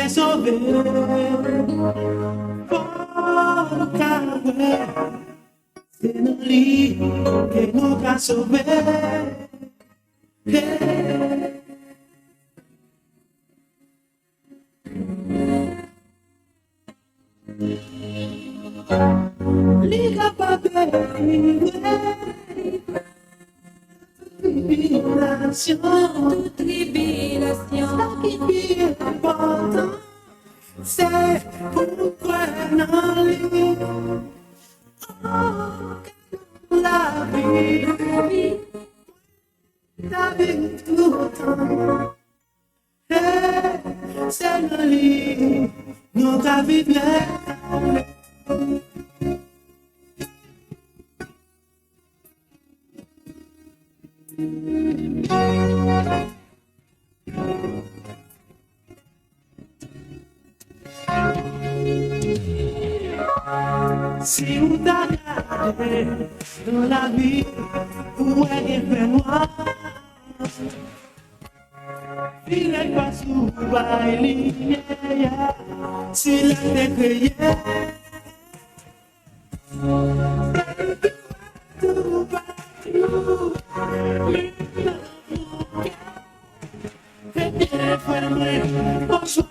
t'es sauvé. Oh, carré, c'est nous lit que nous qu'a sauvé. Li capable toute tribulation, ça qui est important, c'est pourquoi dans lui, la vie, ta vie tout le temps, c'est dans lui, nous ta vie bien. Si on t'a gardé dans la vie où elle est fait noir, il n'est pas sous bail, s'il a été créé, tout partout, et bien fermé, on choisit.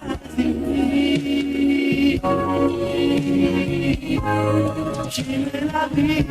J'ai la vie.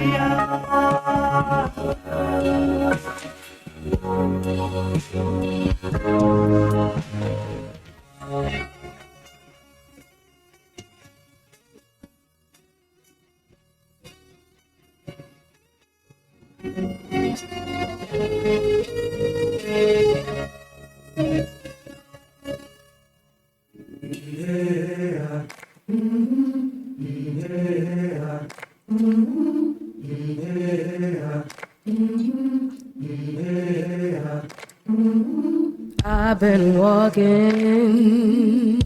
I've been walking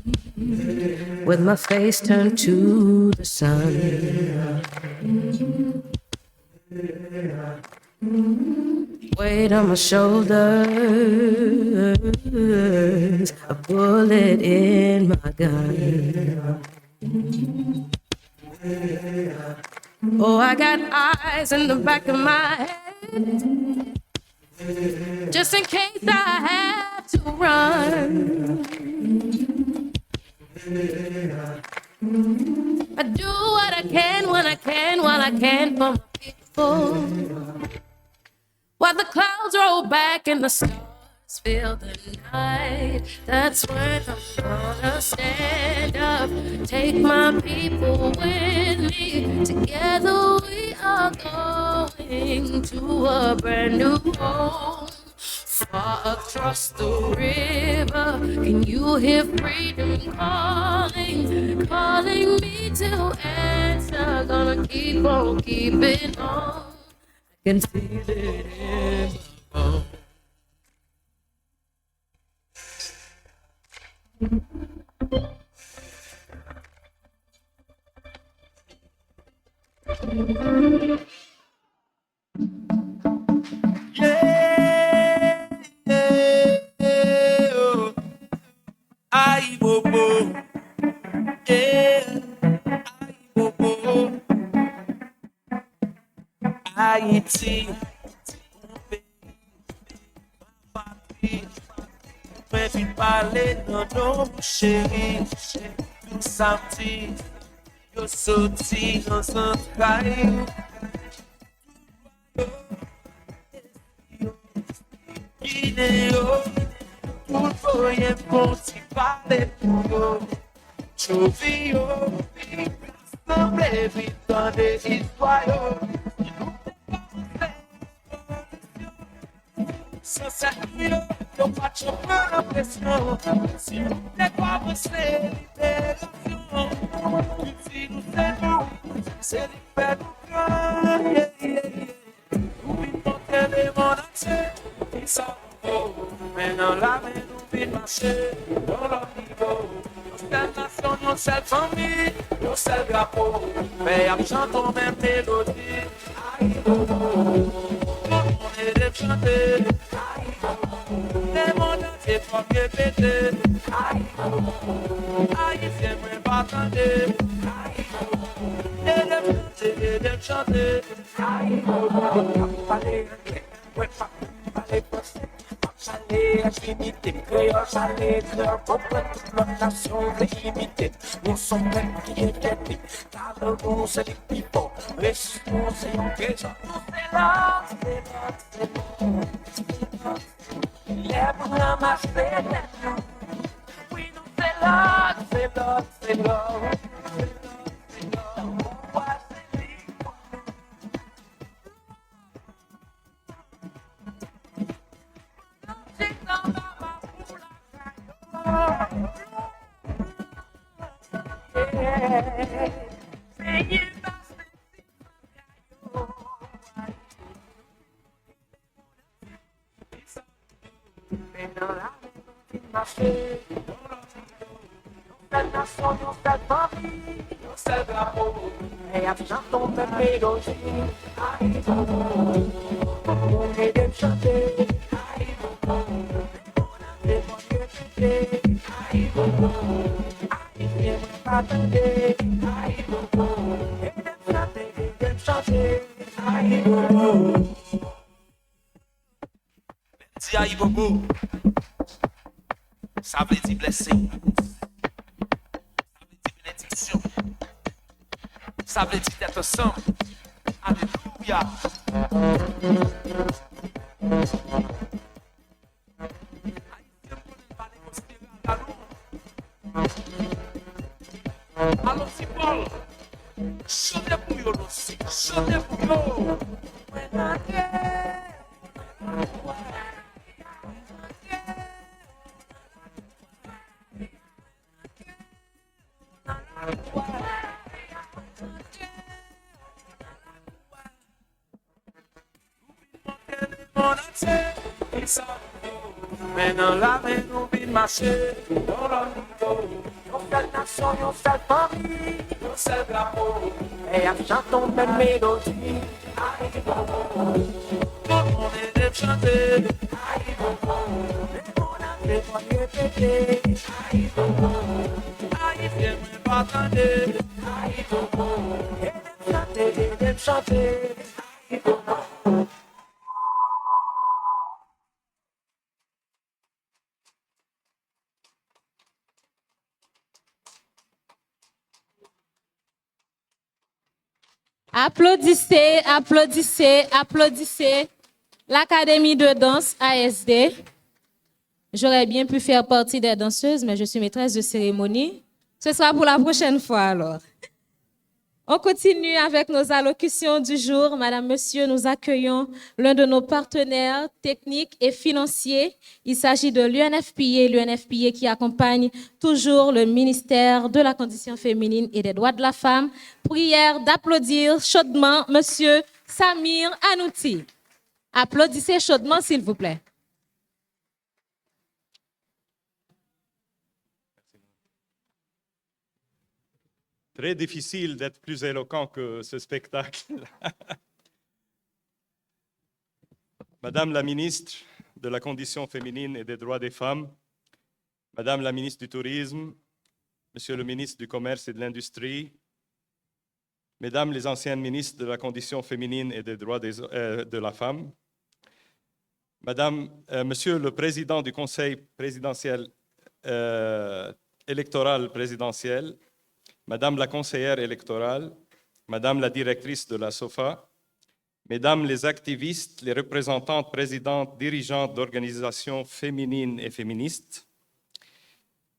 with my face turned to the sun. Weight on my shoulders, a bullet in my gun. Oh, I got eyes in the back of my head, just in case I have to run. I do what I can when I can, while I can for my people. While the clouds roll back and the stars fill the night, that's when I'm gonna stand up, take my people with me. Together we are going to a brand new home, far across the river. Can you hear freedom calling, calling me to answer? Gonna keep on keeping on. I can feel it in my bones. Aïe bobo, aïe bobo, Haïti, mon pays, ma patrie, mais vite parler dans nos chéris, nous sentis, yo sorti dans un caillou, Guinéo. Tout voyait bon si parler pour eux. Chauvi-yo, semblait vite dans des histoires. Sans sérieux, y'a pas de chemin d'impression. Si on n'est pas bossé, libération. Si nous c'est nous, c'est libération. Oui, mon téléphone entier, ils savent. Mais dans la main, nous vite marcher dans leur niveau. Nos seule nation, nos seule famille, nos seul drapeau. Mais à chanter même mélodie. Aïe, bobo, on est des chanter. Aïe, bobo, les mondes entiers. pas répéter. Haïtien, moi pas attendre. Et de chanter. Parler anglais, ouais, parler français. Parler infinité, créole, parler créole, comprendre toute notre nation veut imiter. Nous sommes même qui est têtés, car le bon c'est les people, restons c'est un trésor. Nous c'est là, les bons ramassent les têtes. Oui, nous c'est là, c'est là, c'est là. Et à chanter de mélodie, et de chanter, Dis aïe bobo, ça veut dire blessing, ça veut dire bénédiction, ça veut dire d'être ensemble. Alléluia. Allons-y Paul, chantez pour yo aussi, chantez pour yo. Maintenant la main nous vient marcher, dans le niveau. Nos seule nation, nos seule famille, nos seul drapeau. Et à chantons de mélodie. Tout le monde est de chanter. Les voix répéter. Haïtien, moi pas attendre. Et de chanter. Applaudissez, applaudissez, applaudissez l'Académie de danse ASD. J'aurais bien pu faire partie des danseuses, mais je suis maîtresse de cérémonie. Ce sera pour la prochaine fois alors. On continue avec nos allocutions du jour. Madame, Monsieur, nous accueillons l'un de nos partenaires techniques et financiers. Il s'agit de l'UNFPA qui accompagne toujours le ministère de la Condition féminine et des droits de la femme. Prière d'applaudir chaudement Monsieur Samir Anouti. Applaudissez chaudement, s'il vous plaît. Très difficile d'être plus éloquent que ce spectacle. Madame la ministre de la Condition féminine et des droits des femmes, Madame la ministre du Tourisme, Monsieur le ministre du Commerce et de l'Industrie, Mesdames les anciennes ministres de la Condition féminine et des droits de la femme, Monsieur le Président du Conseil présidentiel électoral présidentiel, Madame la conseillère électorale, Madame la directrice de la SOFA, Mesdames les activistes, les représentantes, présidentes, dirigeantes d'organisations féminines et féministes,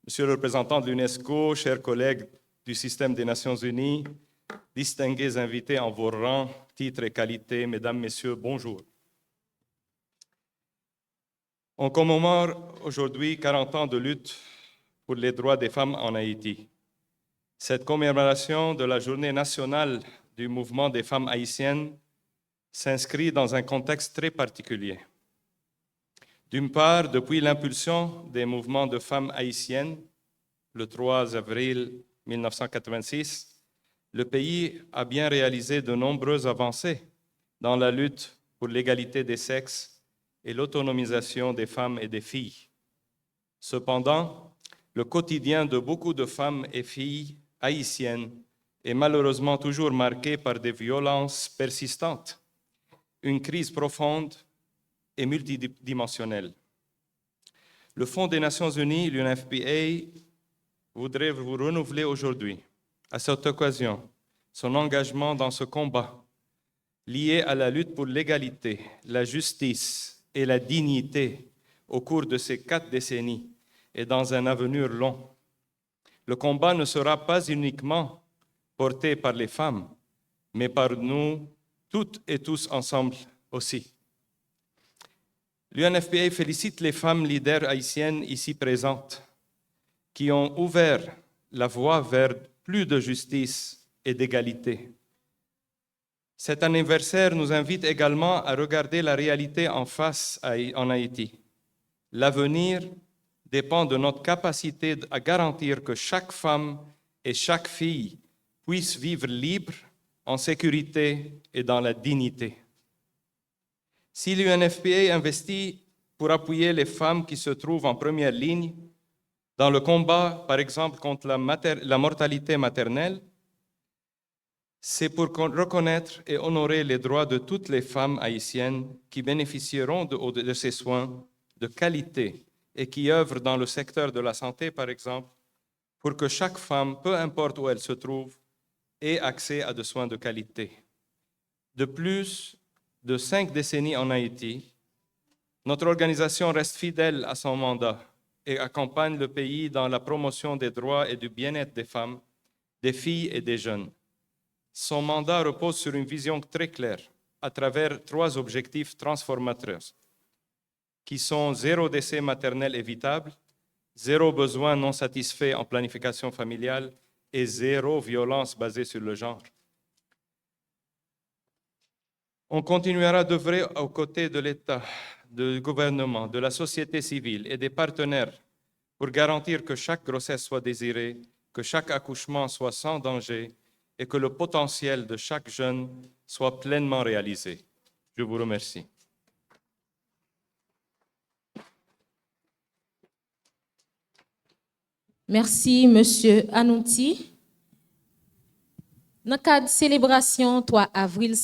Monsieur le représentant de l'UNESCO, chers collègues du système des Nations Unies, distingués invités en vos rangs, titres et qualités, Mesdames, Messieurs, bonjour. On commémore aujourd'hui 40 ans de lutte pour les droits des femmes en Haïti. Cette commémoration de la Journée nationale du mouvement des femmes haïtiennes s'inscrit dans un contexte très particulier. D'une part, depuis l'impulsion des mouvements de femmes haïtiennes, le 3 avril 1986, le pays a bien réalisé de nombreuses avancées dans la lutte pour l'égalité des sexes et l'autonomisation des femmes et des filles. Cependant, le quotidien de beaucoup de femmes et filles haïtiennes est malheureusement toujours marqué par des violences persistantes, une crise profonde et multidimensionnelle. Le Fonds des Nations Unies, l'UNFPA, voudrait vous renouveler aujourd'hui, à cette occasion, son engagement dans ce combat lié à la lutte pour l'égalité, la justice et la dignité au cours de ces 4 décennies et dans un avenir long. Le combat ne sera pas uniquement porté par les femmes, mais par nous toutes et tous ensemble aussi. L'UNFPA félicite les femmes leaders haïtiennes ici présentes qui ont ouvert la voie vers plus de justice et d'égalité. Cet anniversaire nous invite également à regarder la réalité en face en Haïti. L'avenir dépend de notre capacité à garantir que chaque femme et chaque fille puissent vivre libre, en sécurité et dans la dignité. Si l'UNFPA investit pour appuyer les femmes qui se trouvent en première ligne, dans le combat, par exemple, contre la mortalité maternelle, c'est pour reconnaître et honorer les droits de toutes les femmes haïtiennes qui bénéficieront de ces soins de qualité et qui œuvrent dans le secteur de la santé, par exemple, pour que chaque femme, peu importe où elle se trouve, ait accès à des soins de qualité. De plus de 5 décennies en Haïti, notre organisation reste fidèle à son mandat et accompagne le pays dans la promotion des droits et du bien-être des femmes, des filles et des jeunes. Son mandat repose sur une vision très claire à travers 3 objectifs transformateurs qui sont 0 décès maternel évitable, 0 besoin non satisfait en planification familiale et 0 violence basée sur le genre. On continuera d'œuvrer aux côtés de l'État, du gouvernement, de la société civile et des partenaires pour garantir que chaque grossesse soit désirée, que chaque accouchement soit sans danger et que le potentiel de chaque jeune soit pleinement réalisé. Je vous remercie. Merci, Monsieur Anouti. Dans le cadre de célébration 3 avril,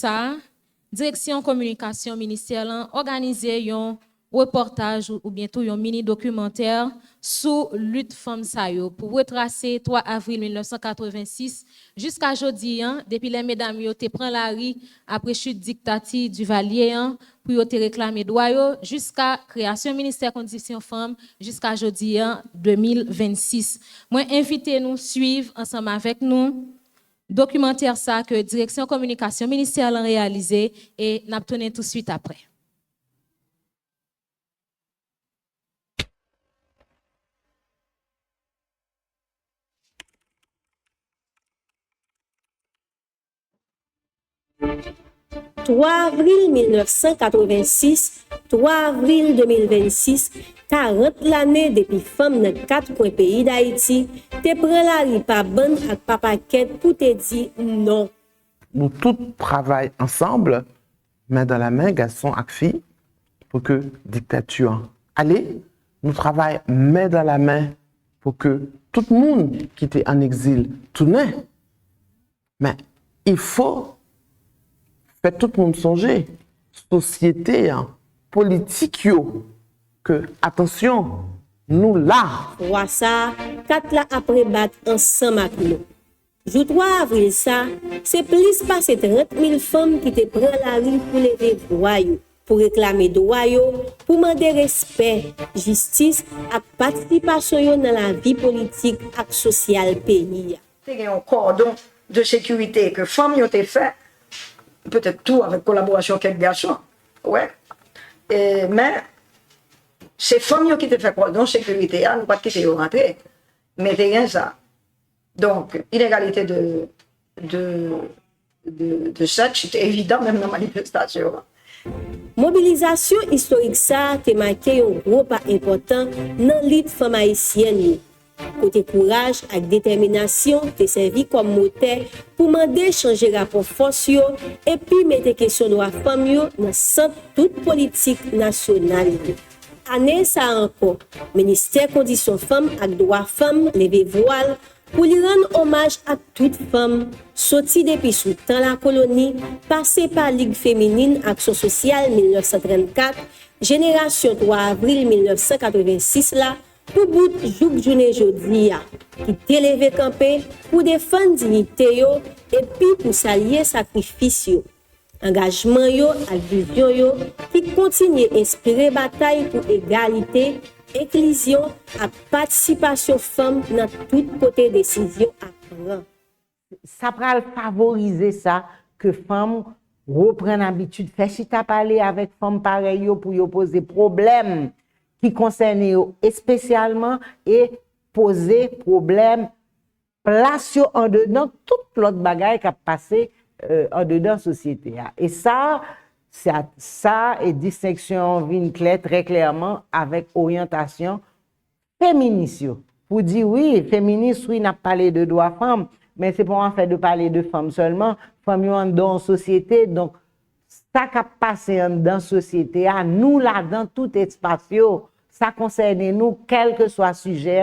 Direction Communication ministérielle organisé un reportage ou bientôt un mini documentaire sur lutte femme sayo pour retracer 3 avril 1986 jusqu'à aujourd'hui depuis les mesdames yo te prend la rue après chute dictature du Valier pour yo te réclamer droit jusqu'à création ministère condition femme jusqu'à aujourd'hui 2026. Moi invitez nous suivre ensemble avec nous documentaire ça que Direction Communication ministérielle a réalisé et n'a tourné tout de suite après. « 3 avril 1986, 3 avril 2026, 40 l'année depuis femme dans 4 coins pays d'Haïti, te prend la rue par bande avec papa Ked pour te dire non. Nous tous travaillons ensemble, main dans la main, garçon et filles, pour que la dictature allez. Nous travaillons main dans la main pour que tout le monde qui était en exil tourne. Mais il faut faire tout le monde songer, société, politique, que, attention, nous là. Trois ça, 4 là après battre ensemble avec nous. Jour 3 avril ça, c'est plus passé 30 000 femmes qui te prennent la rue pour lever droit, pour réclamer droit, pour demander respect, justice et participation dans la vie politique et sociale pays. Il y a un cordon de sécurité que femmes ont fait, peut-être tout avec collaboration avec quelques garçons, ouais. Mais c'est femmes qui ont fait cordon de sécurité, nous pas quitter rentrer, mais c'est rien ça. Donc, inégalité de sexe, c'est évident même dans la manifestation. Mobilisation historique ça te marqué un gros pas important dans lutte femme haïtienne. Côté courage et détermination te servi comme moteur pour demander changer rapport force et puis mettre question droit femme dans centre toute politique nationale. année ça encore, ministère conditions femmes ak droit femmes levé voile pour lui rendre hommage à toute femme sortie depuis sous temps la colonie, passé par Ligue féminine Action sociale 1934, génération 3 avril 1986 là, pour bout jouk journée jodi a, qui t'élevé campé pour défendre dignité yo et puis pour s'allier sacrifice yo. Engagement yo ak vision yo qui continue inspirer bataille pour égalité, inclusion et participation femme dans tout côté décision à prendre. Ça va favoriser ça que femmes reprennent l'habitude de faire chita parler avec femmes pareilles pour y poser problèmes qui concernent eux spécialement et poser problème place yo en dedans toute l'autre bagaille qui a passé en dedans société. Et ça est distinction vient clair très clairement avec orientation féministe. Pour dire oui, féministe, oui, n'a parlé de droits femmes, mais c'est pas en fait de parler de femmes seulement, femmes en dans société, donc ça qui a passé dans société, nous là dans tout espace, ça concerne nous, quel que soit le sujet,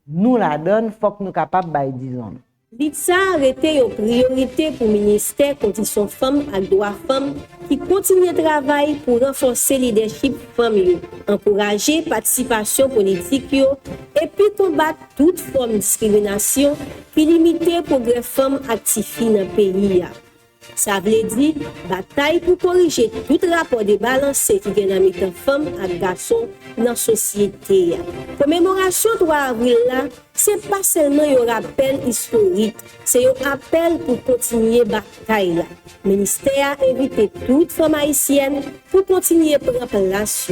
nous la donne, faut que nous soyons capables de disons. L'ITSA a été une priorité pour le ministère Conditions Femmes et Droits Femmes qui continue de travailler pour renforcer le leadership femmes, encourager la participation politique et puis combattre toute forme de discrimination qui limite le progrès femmes actives dans le pays. Ça veut dire bataille pour corriger tout rapport débalancé qui est dans les femmes et garçons dans la société. Commémoration 3 avril là, c'est pas seulement un rappel historique, c'est un appel pour continuer la bataille. Le ministère a invité toutes les femmes haïtiennes pour continuer à prendre place,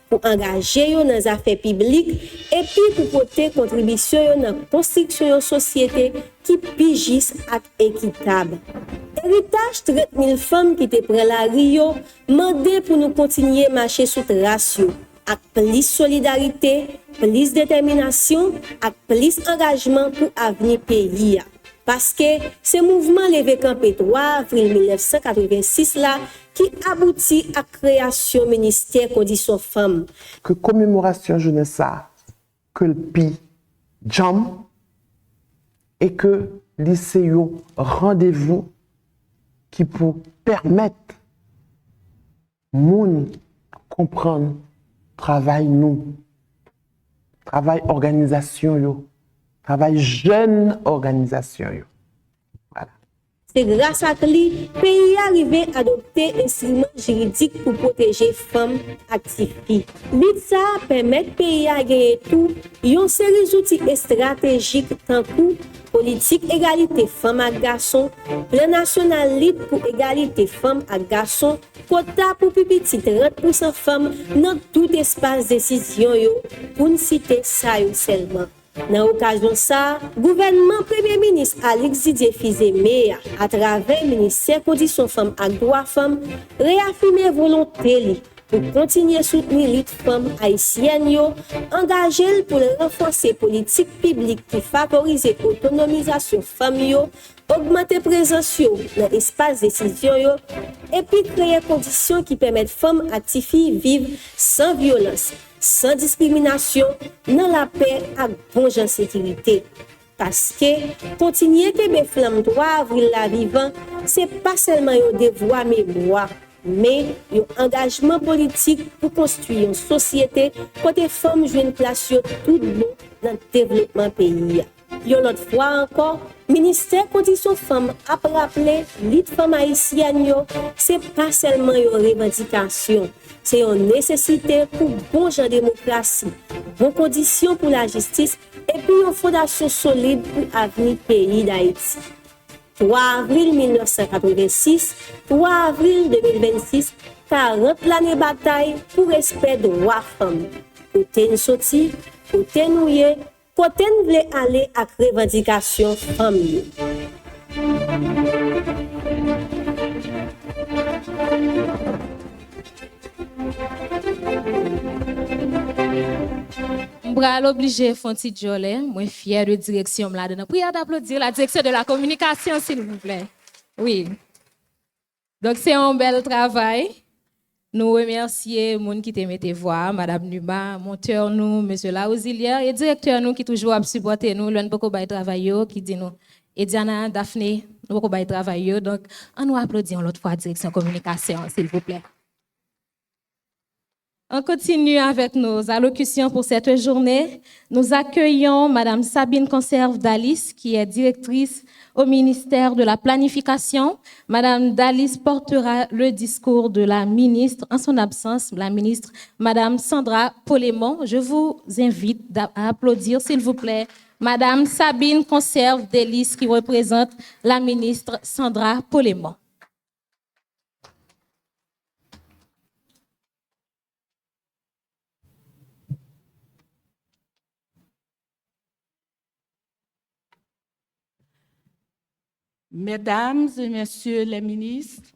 pour engager dans les affaires publiques et puis pour porter contribution dans la construction d'une société qui pigisse et équitable. Héritage 30 000 femmes qui te prennent la Rio, mandé pour nous continuer à marcher sous trace, avec plus solidarité, plus détermination, avec plus engagement pour l'avenir pays. Parce que ce mouvement levé campé 3 avril 1986 là, qui aboutit à la création du ministère Conditions Femmes. Que commémoration jeunesse ça, que le pi jam et que lycée rendez-vous qui pour permettre moun comprendre travail nous, travail organisation yo, travail jeune organisation yo. Voilà. C'est grâce à lui, le pays est arrivé à adopter un instrument juridique pour protéger les femmes actives. L'ITSA permet au pays à gagner tout, une série d'outils stratégiques tant que politique égalité femmes et garçons, plan national libre pour égalité femmes et garçons, quota pour plus petit 30% femmes dans tout espace décision pour ne citer ça seulement. Dans l'occasion ça, gouvernement Premier ministre Alex Didier Fizeme à travers le ministère Conditions Femmes et Droits Femmes réaffirmer volonté pour continuer à soutenir les femmes haïtiennes, engager pour renforcer politique publique qui favorise l'autonomisation femmes, augmenter la présence dans l'espace de décision et puis créer des conditions qui permettent aux femmes actives de vivre sans violence, sans discrimination, dans la paix et bonne sécurité. Parce que continuer que les femmes 3 avril la vivant, ce n'est pas seulement un devoir mémoire, mais un engagement politique pour construire une société où les femmes jouent une place tout le monde dans le développement pays. Une autre fois encore, le ministère Conditions Femmes a rappelé que les femmes haïtiennes, ce n'est pas seulement une revendication, c'est une nécessité pour une bonne démocratie, bonnes conditions pour la justice et puis une fondation solide pour l'avenir pays d'Haïti. 3 avril 1986, 3 avril 2026, 40 l'année bataille pour respect de droits femmes. Côté nous sorti, côté nous y, côté nous voulons aller à revendication femmes. M'bral obligé Fonti Jolé, moi fier de direction là dedans. Prière d'applaudir la direction de la communication s'il vous plaît. Oui. Donc c'est un bel travail. Nous remercions les gens qui te mettent voix, Madame Numa, monteur nous, Monsieur la auxiliaire et directeur nous qui toujours a supporté nous, l'on beaucoup de travail qui dit nous. Et Diana, Daphné, nous beaucoup de travail donc on nous applaudit l'autre fois direction communication s'il vous plaît. On continue avec nos allocutions pour cette journée. Nous accueillons Madame Sabine Conserve Dalis, qui est directrice au ministère de la Planification. Madame Dalis portera le discours de la ministre, en son absence, la ministre Madame Sandra Polémon. Je vous invite à applaudir, s'il vous plaît, Madame Sabine Conserve Dalis, qui représente la ministre Sandra Polémon. Mesdames et messieurs les ministres,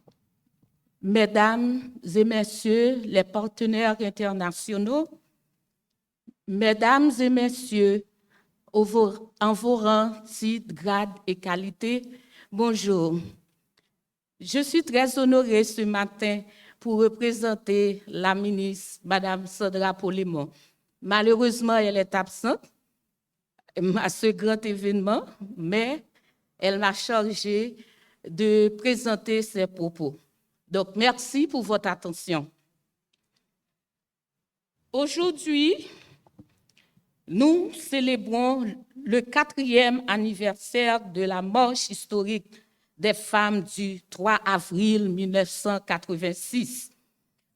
mesdames et messieurs les partenaires internationaux, mesdames et messieurs, en vos rangs, titres, grades et qualités, bonjour. Je suis très honorée ce matin pour représenter la ministre, Madame Sandra Polémon. Malheureusement, elle est absente à ce grand événement, mais elle m'a chargée de présenter ses propos. Donc, merci pour votre attention. Aujourd'hui, nous célébrons le 4e anniversaire de la marche historique des femmes du 3 avril 1986.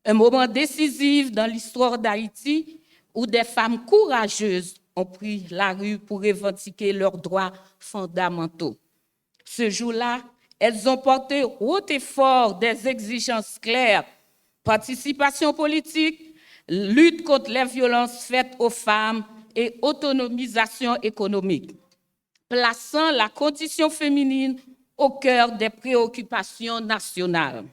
Un moment décisif dans l'histoire d'Haïti où des femmes courageuses ont pris la rue pour revendiquer leurs droits fondamentaux. Ce jour-là, elles ont porté haut et fort des exigences claires, participation politique, lutte contre les violences faites aux femmes et autonomisation économique, plaçant la condition féminine au cœur des préoccupations nationales.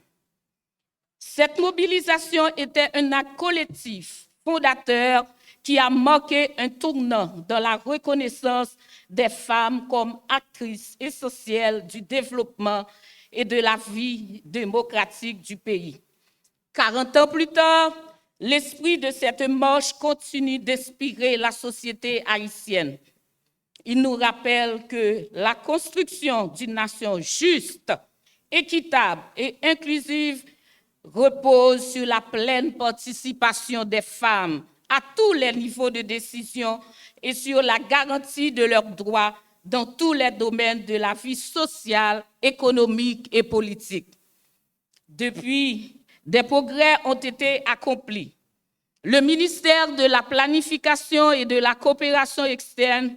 Cette mobilisation était un acte collectif, fondateur, qui a marqué un tournant dans la reconnaissance des femmes comme actrices essentielles du développement et de la vie démocratique du pays. 40 ans plus tard, l'esprit de cette marche continue d'inspirer la société haïtienne. Il nous rappelle que la construction d'une nation juste, équitable et inclusive repose sur la pleine participation des femmes à tous les niveaux de décision et sur la garantie de leurs droits dans tous les domaines de la vie sociale, économique et politique. Depuis, des progrès ont été accomplis. Le ministère de la Planification et de la Coopération externe,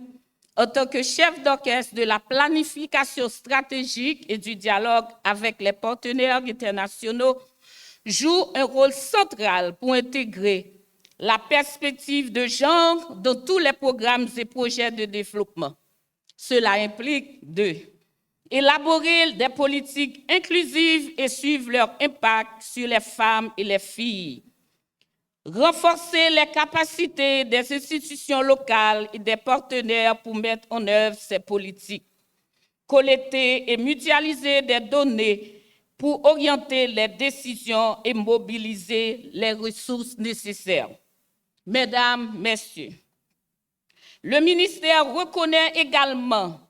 en tant que chef d'orchestre de la planification stratégique et du dialogue avec les partenaires internationaux, joue un rôle central pour intégrer la perspective de genre dans tous les programmes et projets de développement. Cela implique de élaborer des politiques inclusives et suivre leur impact sur les femmes et les filles, renforcer les capacités des institutions locales et des partenaires pour mettre en œuvre ces politiques, collecter et mutualiser des données pour orienter les décisions et mobiliser les ressources nécessaires. Mesdames, Messieurs, le ministère reconnaît également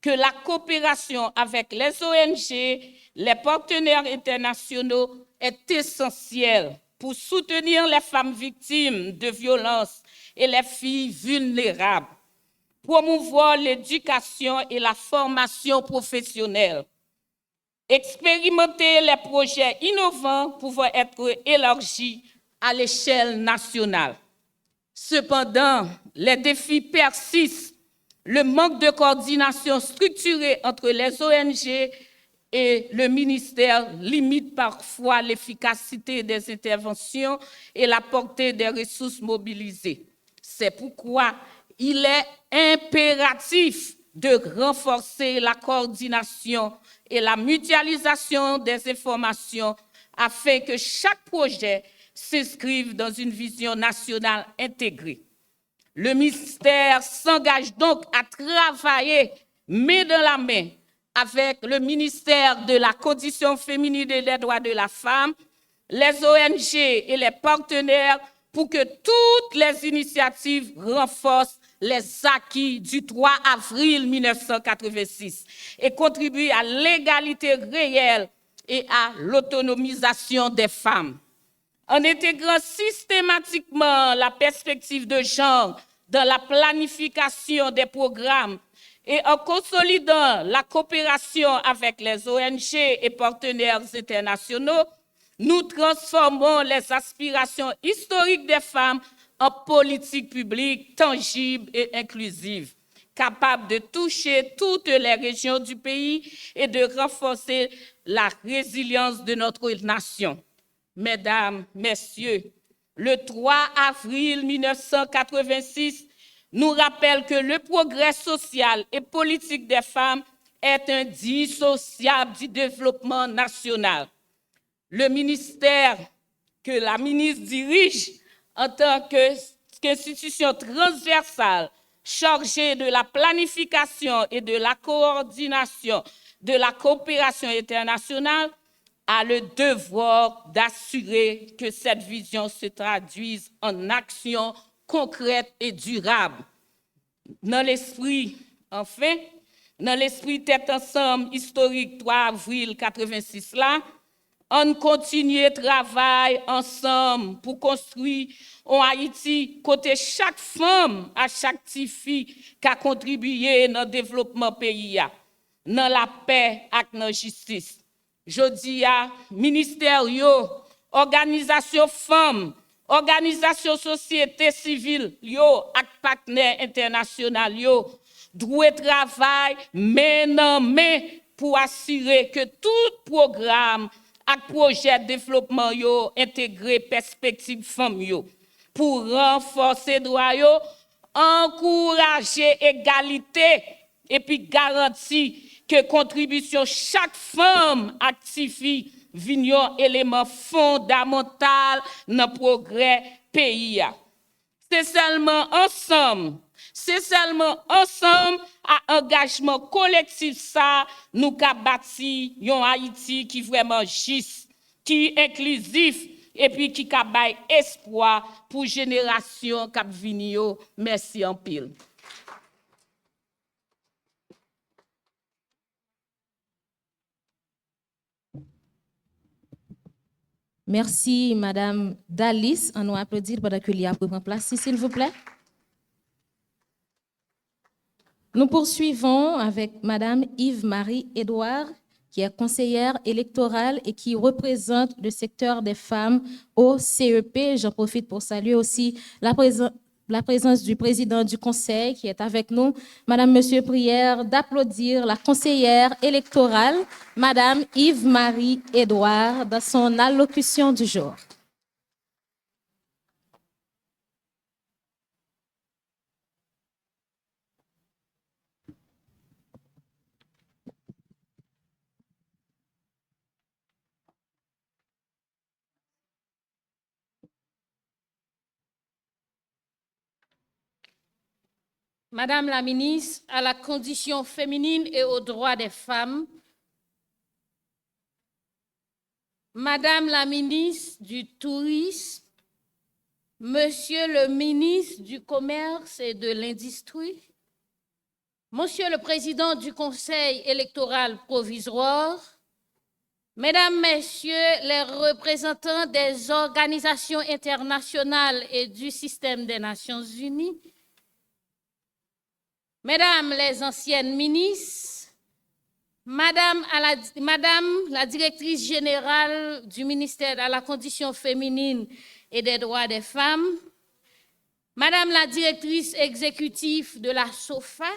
que la coopération avec les ONG, les partenaires internationaux est essentielle pour soutenir les femmes victimes de violences et les filles vulnérables, promouvoir l'éducation et la formation professionnelle, expérimenter les projets innovants pouvant être élargis à l'échelle nationale. Cependant, les défis persistent. Le manque de coordination structurée entre les ONG et le ministère limite parfois l'efficacité des interventions et la portée des ressources mobilisées. C'est pourquoi il est impératif de renforcer la coordination et la mutualisation des informations afin que chaque projet s'inscrive dans une vision nationale intégrée. Le ministère s'engage donc à travailler main dans la main avec le ministère de la Condition féminine et des droits de la femme les ONG et les partenaires pour que toutes les initiatives renforcent les acquis du 3 avril 1986 et contribuent à l'égalité réelle et à l'autonomisation des femmes. En intégrant systématiquement la perspective de genre dans la planification des programmes et en consolidant la coopération avec les ONG et partenaires internationaux, nous transformons les aspirations historiques des femmes en politique publique tangible et inclusive, capable de toucher toutes les régions du pays et de renforcer la résilience de notre nation. Mesdames, Messieurs, le 3 avril 1986 nous rappelle que le progrès social et politique des femmes est indissociable du développement national. Le ministère que la ministre dirige en tant qu'institution transversale chargée de la planification et de la coordination de la coopération internationale a le devoir d'assurer que cette vision se traduise en actions concrètes et durables. Dans l'esprit, enfin, dans l'esprit tête ensemble historique 3 avril 1986 là, on continue travail ensemble pour construire en Haïti côté chaque femme à chaque petite fille qui a contribué dans le développement pays, dans la paix et dans la justice. Jodi a ministère yo, organisation femmes, organisation société civile yo ak partenaires internationaux yo doit travail main en main pour assurer que tout programme ak projet de développement yo intégrer perspective femmes yo pour renforcer droit yo, encourager égalité et puis garantir que contribution chaque femme active vigne un élément fondamental dans le progrès pays. C'est seulement ensemble à engagement collectif ça nous qu'a bâti un Haïti qui vraiment juste, qui inclusif et puis qui qu'a bay espoir pour génération qui venir. Merci en pile. Merci, Madame Dalis. On nous applaudit pendant que l'IA prend place, s'il vous plaît. Nous poursuivons avec Madame Yves-Marie Edouard, qui est conseillère électorale et qui représente le secteur des femmes au CEP. J'en profite pour saluer aussi la présence du président du conseil qui est avec nous. Madame, Monsieur, prière d'applaudir la conseillère électorale, Madame Yves-Marie Edouard, dans son allocution du jour. Madame la ministre à la condition féminine et aux droits des femmes, Madame la ministre du Tourisme, Monsieur le ministre du Commerce et de l'Industrie, Monsieur le Président du Conseil électoral provisoire, Mesdames, Messieurs les représentants des organisations internationales et du système des Nations Unies, Mesdames les anciennes ministres, Madame la directrice générale du ministère à la condition féminine et des droits des femmes, Madame la directrice exécutive de la SOFA,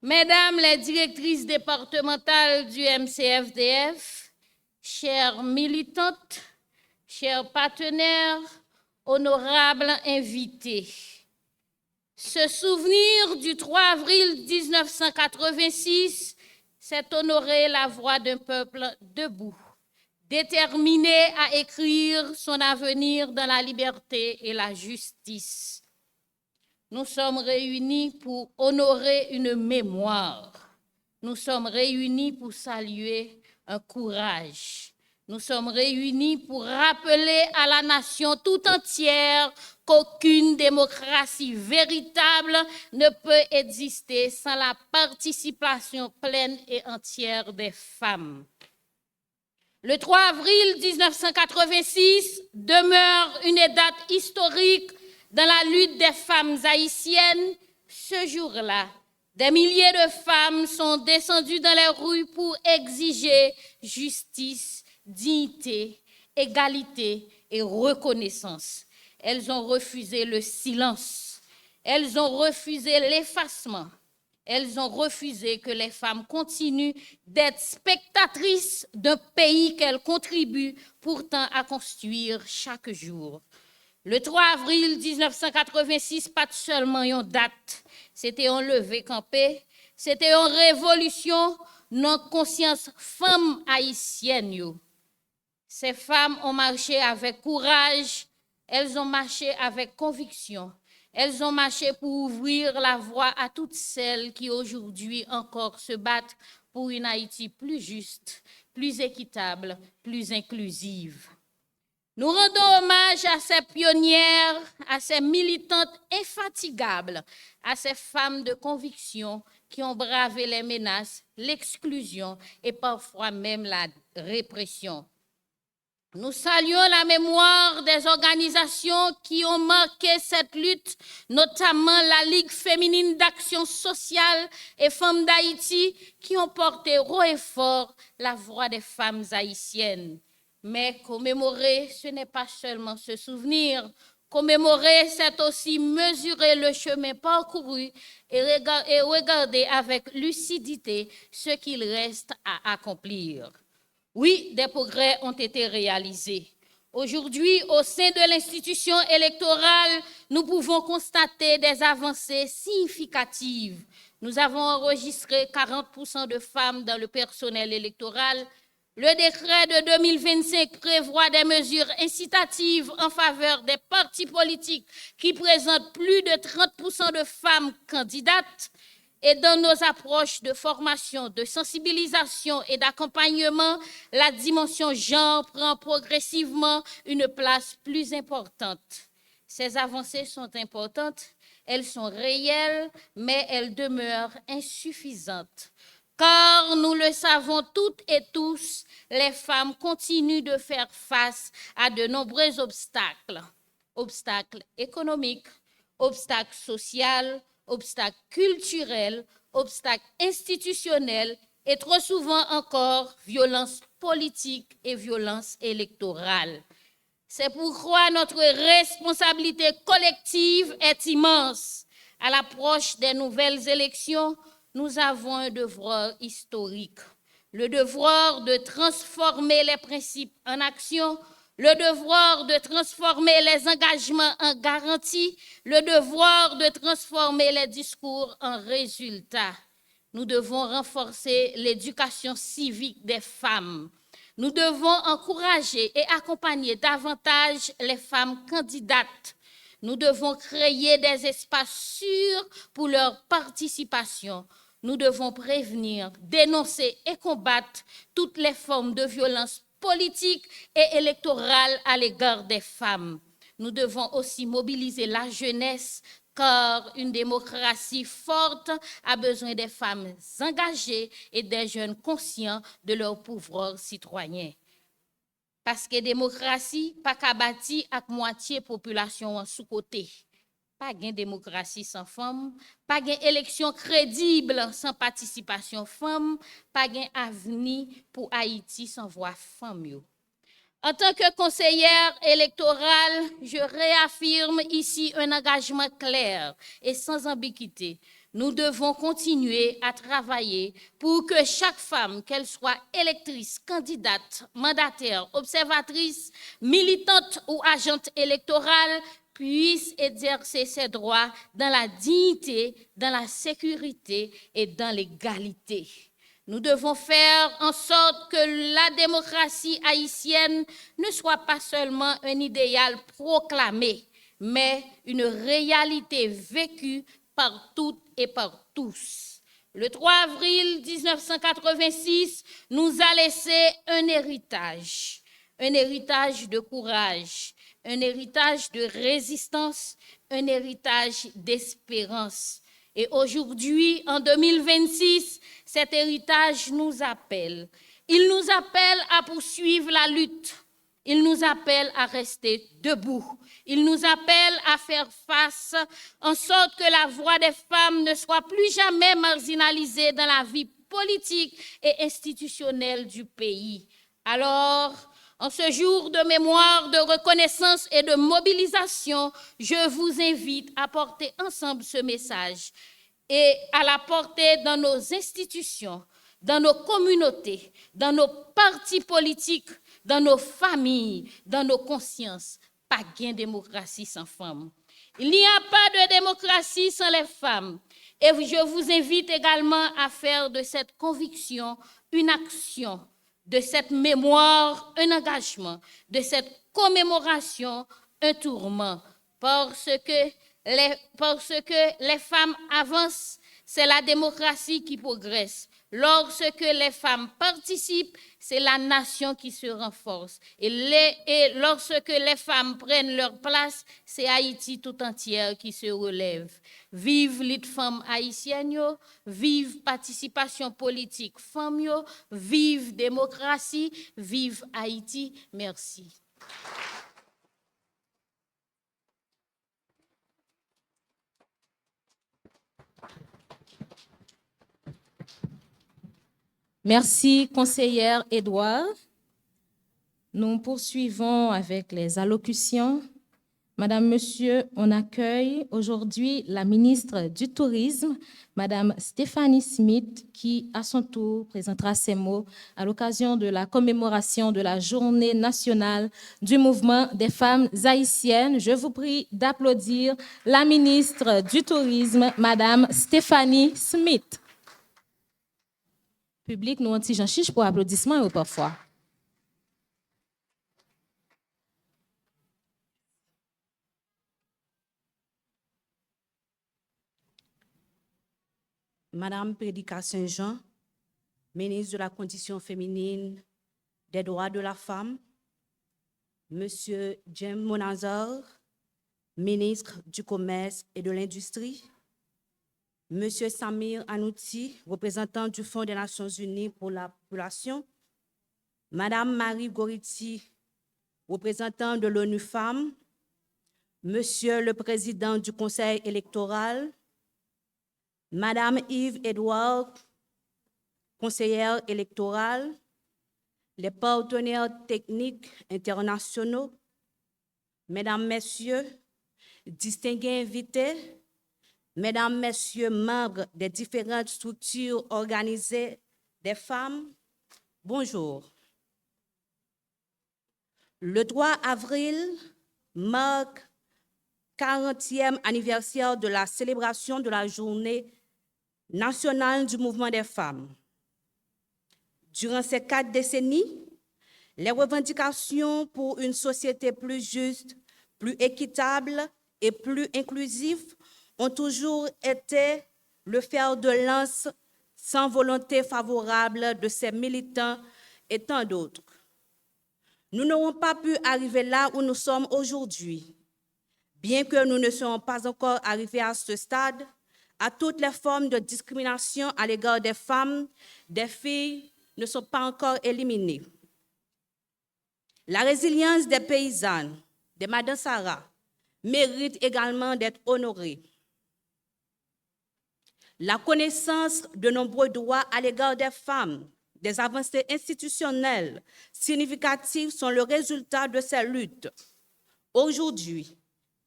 Mesdames les directrices départementales du MCFDF, chères militantes, chers partenaires, honorables invités. Ce souvenir du 3 avril 1986, c'est honorer la voix d'un peuple debout, déterminé à écrire son avenir dans la liberté et la justice. Nous sommes réunis pour honorer une mémoire. Nous sommes réunis pour saluer un courage. Nous sommes réunis pour rappeler à la nation tout entière qu'aucune démocratie véritable ne peut exister sans la participation pleine et entière des femmes. Le 3 avril 1986 demeure une date historique dans la lutte des femmes haïtiennes. Ce jour-là, des milliers de femmes sont descendues dans les rues pour exiger justice, dignité, égalité et reconnaissance. Elles ont refusé le silence. Elles ont refusé l'effacement. Elles ont refusé que les femmes continuent d'être spectatrices d'un pays qu'elles contribuent pourtant à construire chaque jour. Le 3 avril 1986, pas seulement une date, c'était un lever campé, c'était une révolution dans la conscience femme haïtienne. Ces femmes ont marché avec courage, elles ont marché avec conviction. Elles ont marché pour ouvrir la voie à toutes celles qui aujourd'hui encore se battent pour une Haïti plus juste, plus équitable, plus inclusive. Nous rendons hommage à ces pionnières, à ces militantes infatigables, à ces femmes de conviction qui ont bravé les menaces, l'exclusion et parfois même la répression. Nous saluons la mémoire des organisations qui ont marqué cette lutte, notamment la Ligue féminine d'action sociale et Femmes d'Haïti, qui ont porté haut et fort la voix des femmes haïtiennes. Mais commémorer, ce n'est pas seulement se souvenir. Commémorer, c'est aussi mesurer le chemin parcouru et regarder avec lucidité ce qu'il reste à accomplir. Oui, des progrès ont été réalisés. Aujourd'hui, au sein de l'institution électorale, nous pouvons constater des avancées significatives. Nous avons enregistré 40% de femmes dans le personnel électoral. Le décret de 2025 prévoit des mesures incitatives en faveur des partis politiques qui présentent plus de 30% de femmes candidates. Et dans nos approches de formation, de sensibilisation et d'accompagnement, la dimension genre prend progressivement une place plus importante. Ces avancées sont importantes, elles sont réelles, mais elles demeurent insuffisantes. Car nous le savons toutes et tous, les femmes continuent de faire face à de nombreux obstacles. Obstacles économiques, obstacles sociaux, obstacles culturels, obstacles institutionnels et trop souvent encore violences politiques et violences électorales. C'est pourquoi notre responsabilité collective est immense. À l'approche des nouvelles élections, nous avons un devoir historique, le devoir de transformer les principes en action, le devoir de transformer les engagements en garanties, le devoir de transformer les discours en résultats. Nous devons renforcer l'éducation civique des femmes. Nous devons encourager et accompagner davantage les femmes candidates. Nous devons créer des espaces sûrs pour leur participation. Nous devons prévenir, dénoncer et combattre toutes les formes de violence politique et électorale à l'égard des femmes. Nous devons aussi mobiliser la jeunesse, car une démocratie forte a besoin des femmes engagées et des jeunes conscients de leur pouvoir citoyen. Parce que démocratie, pas qu'à bâtir avec moitié population en sous-côté. Pas de démocratie sans femmes, pas d'élection crédible sans participation femme, pas d'avenir pour Haïti sans voix femme. En tant que conseillère électorale, je réaffirme ici un engagement clair et sans ambiguïté. Nous devons continuer à travailler pour que chaque femme, qu'elle soit électrice, candidate, mandataire, observatrice, militante ou agente électorale, puisse exercer ses droits dans la dignité, dans la sécurité et dans l'égalité. Nous devons faire en sorte que la démocratie haïtienne ne soit pas seulement un idéal proclamé, mais une réalité vécue par toutes et par tous. Le 3 avril 1986 nous a laissé un héritage de courage, un héritage de résistance, un héritage d'espérance. Et aujourd'hui, en 2026, cet héritage nous appelle. Il nous appelle à poursuivre la lutte. Il nous appelle à rester debout. Il nous appelle à faire face en sorte que la voix des femmes ne soit plus jamais marginalisée dans la vie politique et institutionnelle du pays. Alors, en ce jour de mémoire, de reconnaissance et de mobilisation, je vous invite à porter ensemble ce message et à la porter dans nos institutions, dans nos communautés, dans nos partis politiques, dans nos familles, dans nos consciences. Pas gain démocratie sans femmes. Il n'y a pas de démocratie sans les femmes. Et je vous invite également à faire de cette conviction une action, de cette mémoire un engagement, de cette commémoration un tourment. Parce que les femmes avancent, c'est la démocratie qui progresse. Lorsque les femmes participent, c'est la nation qui se renforce. Et lorsque les femmes prennent leur place, c'est Haïti tout entière qui se relève. Vive les femmes haïtiennes, vive participation politique femmes, vive démocratie, vive Haïti. Merci. Merci, conseillère Edouard. Nous poursuivons avec les allocutions. Madame, Monsieur, on accueille aujourd'hui la ministre du Tourisme, Madame Stéphanie Smith, qui, à son tour, présentera ses mots à l'occasion de la commémoration de la Journée nationale du mouvement des femmes haïtiennes. Je vous prie d'applaudir la ministre du Tourisme, Madame Stéphanie Smith. Public, nous, anti Jean Chiche pour applaudissements parfois. Madame Prédicat Saint-Jean, ministre de la Condition féminine, des droits de la femme, Monsieur Jem Monazar, ministre du Commerce et de l'Industrie, Monsieur Samir Anouti, représentant du Fonds des Nations Unies pour la population, Madame Marie Goriti, représentant de l'ONU Femmes, Monsieur le Président du Conseil électoral, Madame Yves Edouard, conseillère électorale, les partenaires techniques internationaux, Mesdames, Messieurs, distingués invités, Mesdames, Messieurs, membres des différentes structures organisées des femmes, bonjour. Le 3 avril marque 40e anniversaire de la célébration de la Journée nationale du mouvement des femmes. Durant ces 4 décennies, les revendications pour une société plus juste, plus équitable et plus inclusive ont toujours été le fer de lance sans volonté favorable de ces militants et tant d'autres. Nous n'aurons pas pu arriver là où nous sommes aujourd'hui. Bien que nous ne soyons pas encore arrivés à ce stade, à toutes les formes de discrimination à l'égard des femmes, des filles ne sont pas encore éliminées. La résilience des paysannes, des Madame Sarah, mérite également d'être honorée. La connaissance de nombreux droits à l'égard des femmes, des avancées institutionnelles significatives sont le résultat de ces luttes. Aujourd'hui,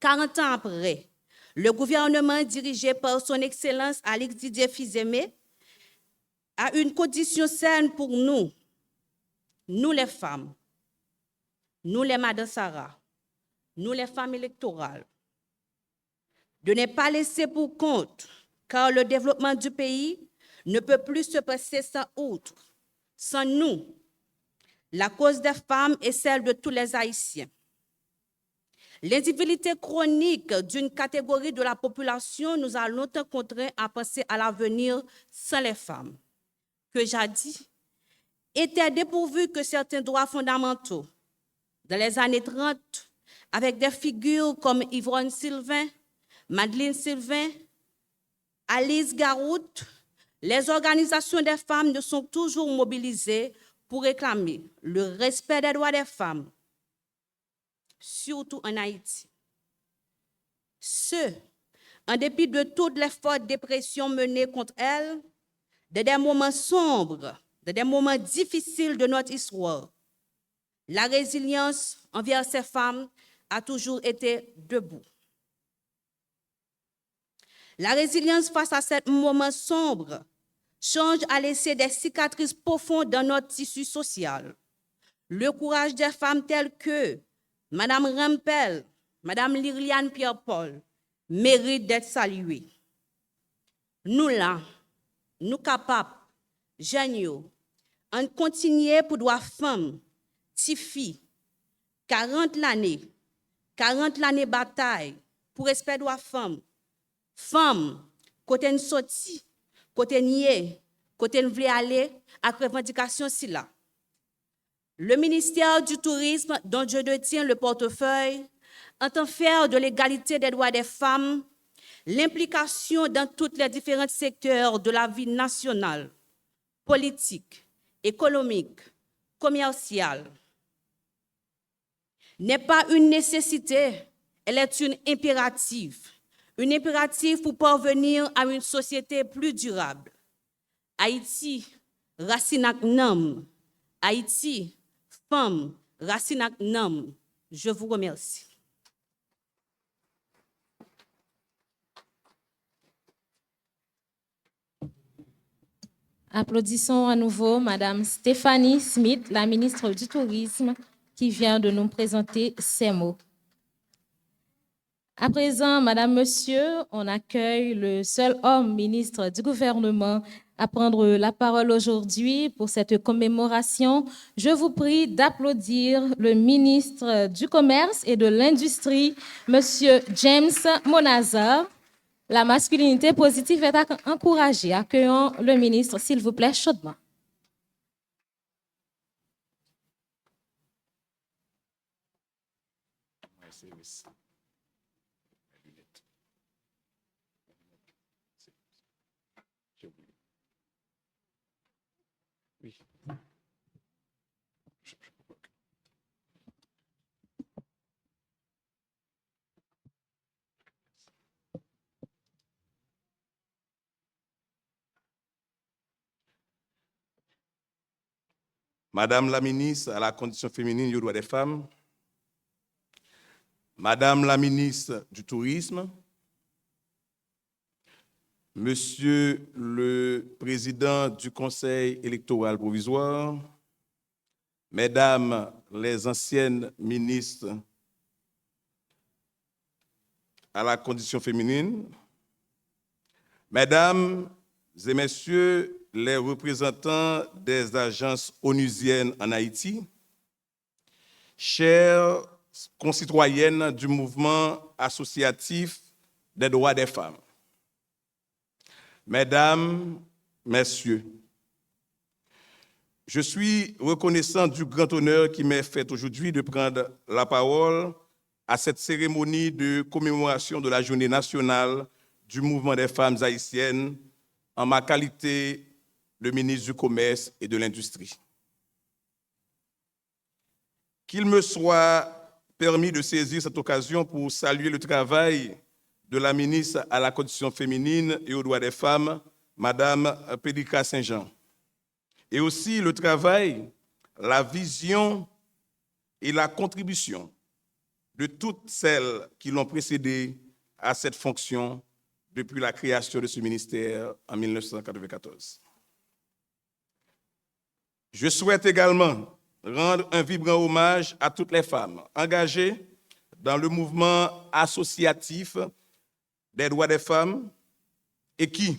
40 ans après, le gouvernement dirigé par son Excellence Alix Didier Fils-Aimé a une condition saine pour nous les femmes, nous les Madame Sarah, nous les femmes électorales, de ne pas laisser pour compte, car le développement du pays ne peut plus se passer sans autre, sans nous. La cause des femmes est celle de tous les Haïtiens. L'individualité chronique d'une catégorie de la population nous a longtemps contraints à penser à l'avenir sans les femmes, que jadis étaient dépourvues que certains droits fondamentaux. Dans les années 30, avec des figures comme Yvonne Sylvain, Madeleine Sylvain, Alice Garout, les organisations des femmes ne sont toujours mobilisées pour réclamer le respect des droits des femmes, surtout en Haïti. Ce, en dépit de toutes les fortes dépressions menées contre elles, de des moments sombres, de des moments difficiles de notre histoire, la résilience envers ces femmes a toujours été debout. La résilience face à ces moments sombres change à laisser des cicatrices profondes dans notre tissu social. Le courage des femmes telles que Madame Rampel, Madame Liliane Pierre-Paul mérite d'être salué. Nous là, nous capables, jeunes, en continuer pour droit femmes, si filles, 40 l'année bataille pour respect droit femmes, femmes, côté une sortie, côté nier, côté une vle aller, avec revendication si là. Le ministère du Tourisme, dont je détiens le portefeuille, entend faire de l'égalité des droits des femmes l'implication dans tous les différents secteurs de la vie nationale, politique, économique, commerciale. N'est pas une nécessité, elle est une impérative pour parvenir à une société plus durable. Haïti, racine ak nam. Haïti, femme, racine ak nam. Je vous remercie. Applaudissons à nouveau Madame Stéphanie Smith, la ministre du Tourisme, qui vient de nous présenter ces mots. À présent, Madame, Monsieur, on accueille le seul homme ministre du gouvernement à prendre la parole aujourd'hui pour cette commémoration. Je vous prie d'applaudir le ministre du Commerce et de l'Industrie, Monsieur James Monazar. La masculinité positive est encouragée. Accueillons le ministre, s'il vous plaît, chaudement. Oui. Madame la ministre à la condition féminine et aux droits des femmes, Madame la ministre du Tourisme, Monsieur le Président du Conseil électoral provisoire, Mesdames les anciennes ministres à la condition féminine, Mesdames et Messieurs les représentants des agences onusiennes en Haïti, chers concitoyennes du mouvement associatif des droits des femmes, Mesdames, Messieurs, je suis reconnaissant du grand honneur qui m'est fait aujourd'hui de prendre la parole à cette cérémonie de commémoration de la Journée nationale du mouvement des femmes haïtiennes en ma qualité de ministre du Commerce et de l'Industrie. Qu'il me soit permis de saisir cette occasion pour saluer le travail de la ministre à la condition féminine et aux droits des femmes, Madame Pédika Saint-Jean, et aussi le travail, la vision et la contribution de toutes celles qui l'ont précédée à cette fonction depuis la création de ce ministère en 1994. Je souhaite également rendre un vibrant hommage à toutes les femmes engagées dans le mouvement associatif des droits des femmes et qui,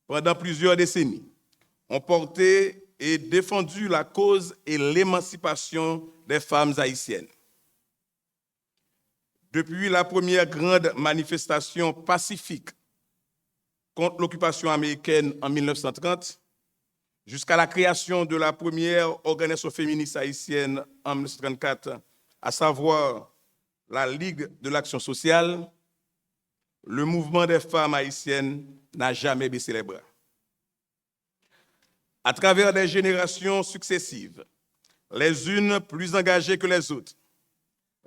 pendant plusieurs décennies, ont porté et défendu la cause et l'émancipation des femmes haïtiennes. depuis la première grande manifestation pacifique contre l'occupation américaine en 1930, jusqu'à la création de la première organisation féministe haïtienne en 1934, à savoir la Ligue de l'action sociale, le mouvement des femmes haïtiennes n'a jamais baissé les bras. À travers des générations successives, les unes plus engagées que les autres,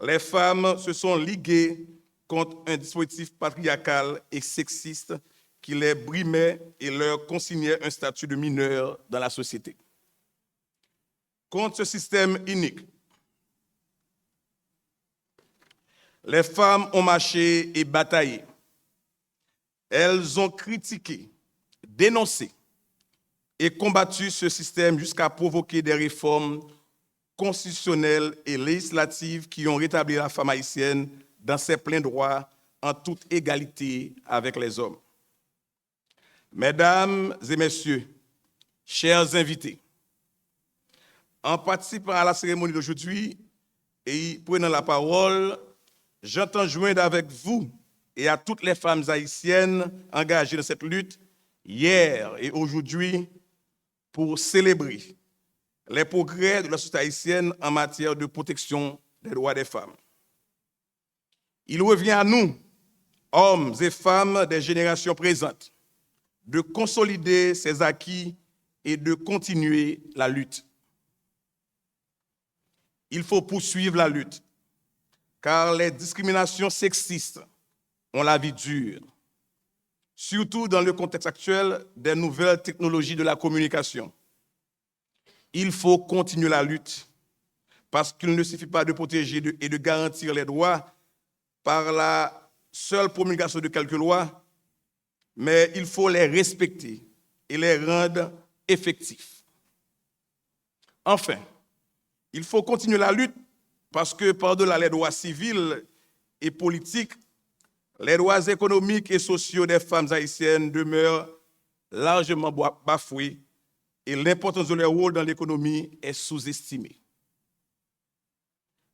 les femmes se sont liguées contre un dispositif patriarcal et sexiste qui les brimait et leur consignait un statut de mineur dans la société. Contre ce système inique, les femmes ont marché et bataillé. Elles ont critiqué, dénoncé et combattu ce système jusqu'à provoquer des réformes constitutionnelles et législatives qui ont rétabli la femme haïtienne dans ses pleins droits en toute égalité avec les hommes. Mesdames et messieurs, chers invités, en participant à la cérémonie d'aujourd'hui et prenant la parole, j'entends joindre avec vous et à toutes les femmes haïtiennes engagées dans cette lutte, hier et aujourd'hui, pour célébrer les progrès de la société haïtienne en matière de protection des droits des femmes. Il revient à nous, hommes et femmes des générations présentes, de consolider ces acquis et de continuer la lutte. Il faut poursuivre la lutte, car les discriminations sexistes ont la vie dure, surtout dans le contexte actuel des nouvelles technologies de la communication. Il faut continuer la lutte, parce qu'il ne suffit pas de protéger et de garantir les droits par la seule promulgation de quelques lois, mais il faut les respecter et les rendre effectifs. Enfin, il faut continuer la lutte parce que par-delà les droits civils et politiques, les droits économiques et sociaux des femmes haïtiennes demeurent largement bafoués et l'importance de leur rôle dans l'économie est sous-estimée.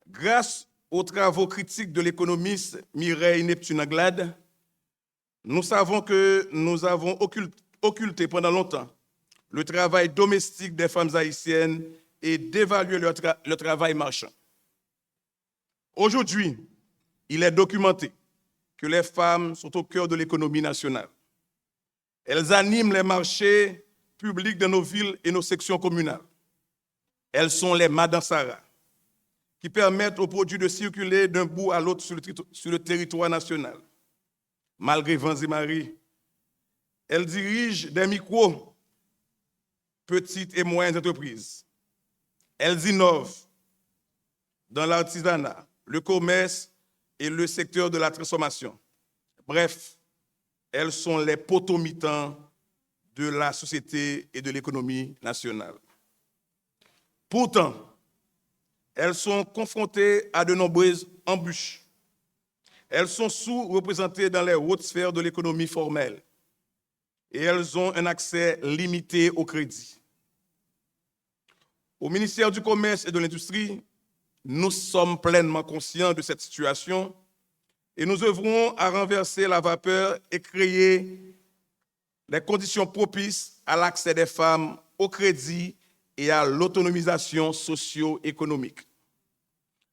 Grâce aux travaux critiques de l'économiste Mireille Neptune-Anglade, nous savons que nous avons occulté pendant longtemps le travail domestique des femmes haïtiennes et d'évaluer leur travail marchand. Aujourd'hui, il est documenté que les femmes sont au cœur de l'économie nationale. Elles animent les marchés publics de nos villes et nos sections communales. Elles sont les Madansara, qui permettent aux produits de circuler d'un bout à l'autre sur le territoire national. Malgré vents et marées, elles dirigent des micros, petites et moyennes entreprises. Elles innovent dans l'artisanat, le commerce et le secteur de la transformation. Bref, elles sont les poteaux-mitants de la société et de l'économie nationale. Pourtant, elles sont confrontées à de nombreuses embûches. Elles sont sous-représentées dans les hautes sphères de l'économie formelle et elles ont un accès limité au crédit. Au ministère du Commerce et de l'Industrie, nous sommes pleinement conscients de cette situation et nous œuvrons à renverser la vapeur et créer les conditions propices à l'accès des femmes au crédit et à l'autonomisation socio-économique.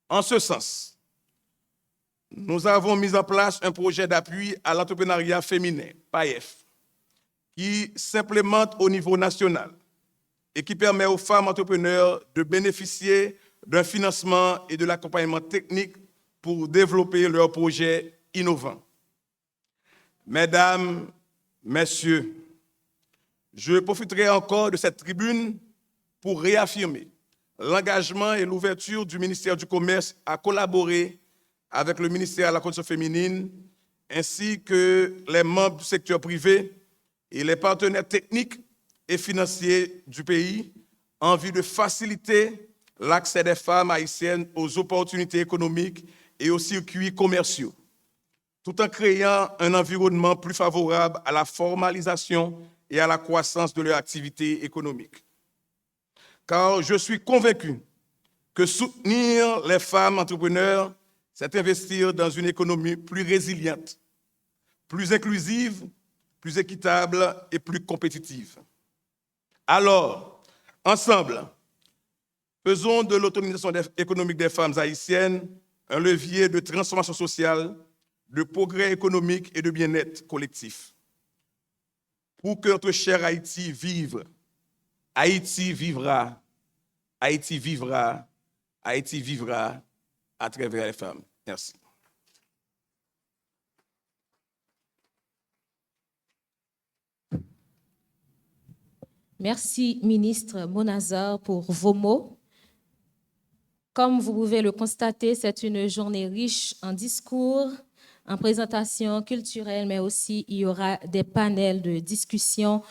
En ce sens, nous avons mis en place un projet d'appui à l'entrepreneuriat féminin, PAEF, qui s'implémente au niveau national et qui permet aux femmes entrepreneurs de bénéficier d'un financement et de l'accompagnement technique pour développer leurs projets innovants. Mesdames, Messieurs, je profiterai encore de cette tribune pour réaffirmer l'engagement et l'ouverture du ministère du Commerce à collaborer avec le ministère de la Condition féminine ainsi que les membres du secteur privé et les partenaires techniques et financiers du pays en vue de faciliter l'accès des femmes haïtiennes aux opportunités économiques et aux circuits commerciaux, tout en créant un environnement plus favorable à la formalisation et à la croissance de leur activité économique. Car je suis convaincu que soutenir les femmes entrepreneurs, c'est investir dans une économie plus résiliente, plus inclusive, plus équitable et plus compétitive. Alors, ensemble, faisons de l'autonomisation économique des femmes haïtiennes un levier de transformation sociale, de progrès économique et de bien-être collectif. Pour que notre cher Haïti vive, Haïti vivra, Haïti vivra, Haïti vivra à travers les femmes. Merci. Merci, ministre Monazar, pour vos mots. Comme vous pouvez le constater, c'est une journée riche en discours, en présentations culturelles, mais aussi il y aura des panels de discussion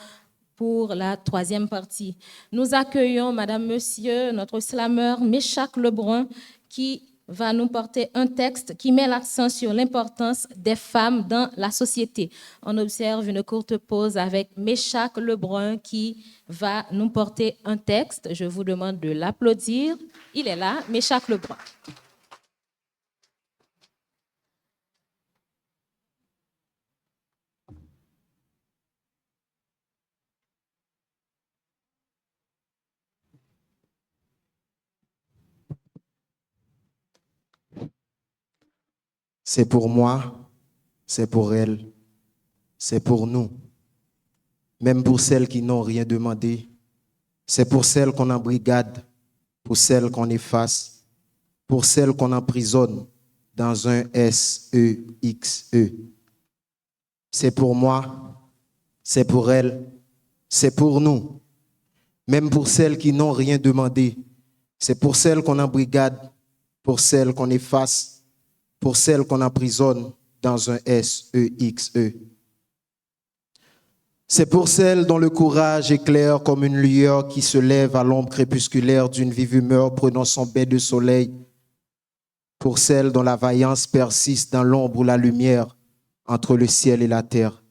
pour la troisième partie. Nous accueillons, Madame, Monsieur, notre slameur Méchac Lebrun, qui va nous porter un texte qui met l'accent sur l'importance des femmes dans la société. On observe une courte pause avec Méchac Lebrun qui va nous porter un texte. Je vous demande de l'applaudir. Il est là, Méchac Lebrun. C'est pour moi, c'est pour elle, c'est pour nous. Même pour celles qui n'ont rien demandé, c'est pour celles qu'on embrigade, pour celles qu'on efface, pour celles qu'on emprisonne dans un S-E-X-E. C'est pour moi, c'est pour elle, c'est pour nous. Même pour celles qui n'ont rien demandé, c'est pour celles qu'on embrigade, pour celles qu'on efface, pour celles qu'on emprisonne dans un S-E-X-E. C'est pour celles dont le courage éclaire comme une lueur qui se lève à l'ombre crépusculaire d'une vive humeur prenant son bain de soleil. Pour celles dont la vaillance persiste dans l'ombre ou la lumière entre le ciel et la terre.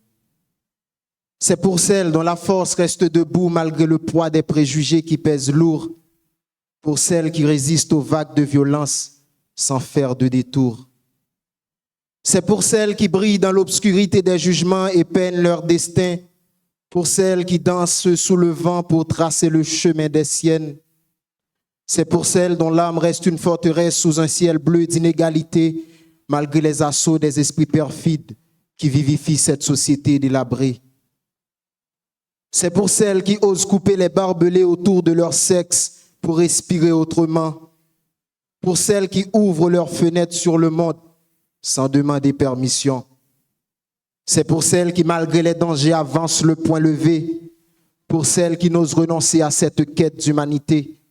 C'est pour celles dont la force reste debout malgré le poids des préjugés qui pèsent lourd. Pour celles qui résistent aux vagues de violence sans faire de détour. C'est pour celles qui brillent dans l'obscurité des jugements et peinent leur destin. Pour celles qui dansent sous le vent pour tracer le chemin des siennes. C'est pour celles dont l'âme reste une forteresse sous un ciel bleu d'inégalité, malgré les assauts des esprits perfides qui vivifient cette société délabrée. C'est pour celles qui osent couper les barbelés autour de leur sexe pour respirer autrement. Pour celles qui ouvrent leurs fenêtres sur le monde sans demander permission. C'est pour celles qui, malgré les dangers, avancent le poing levé. Pour celles qui n'osent renoncer à cette quête d'humanité.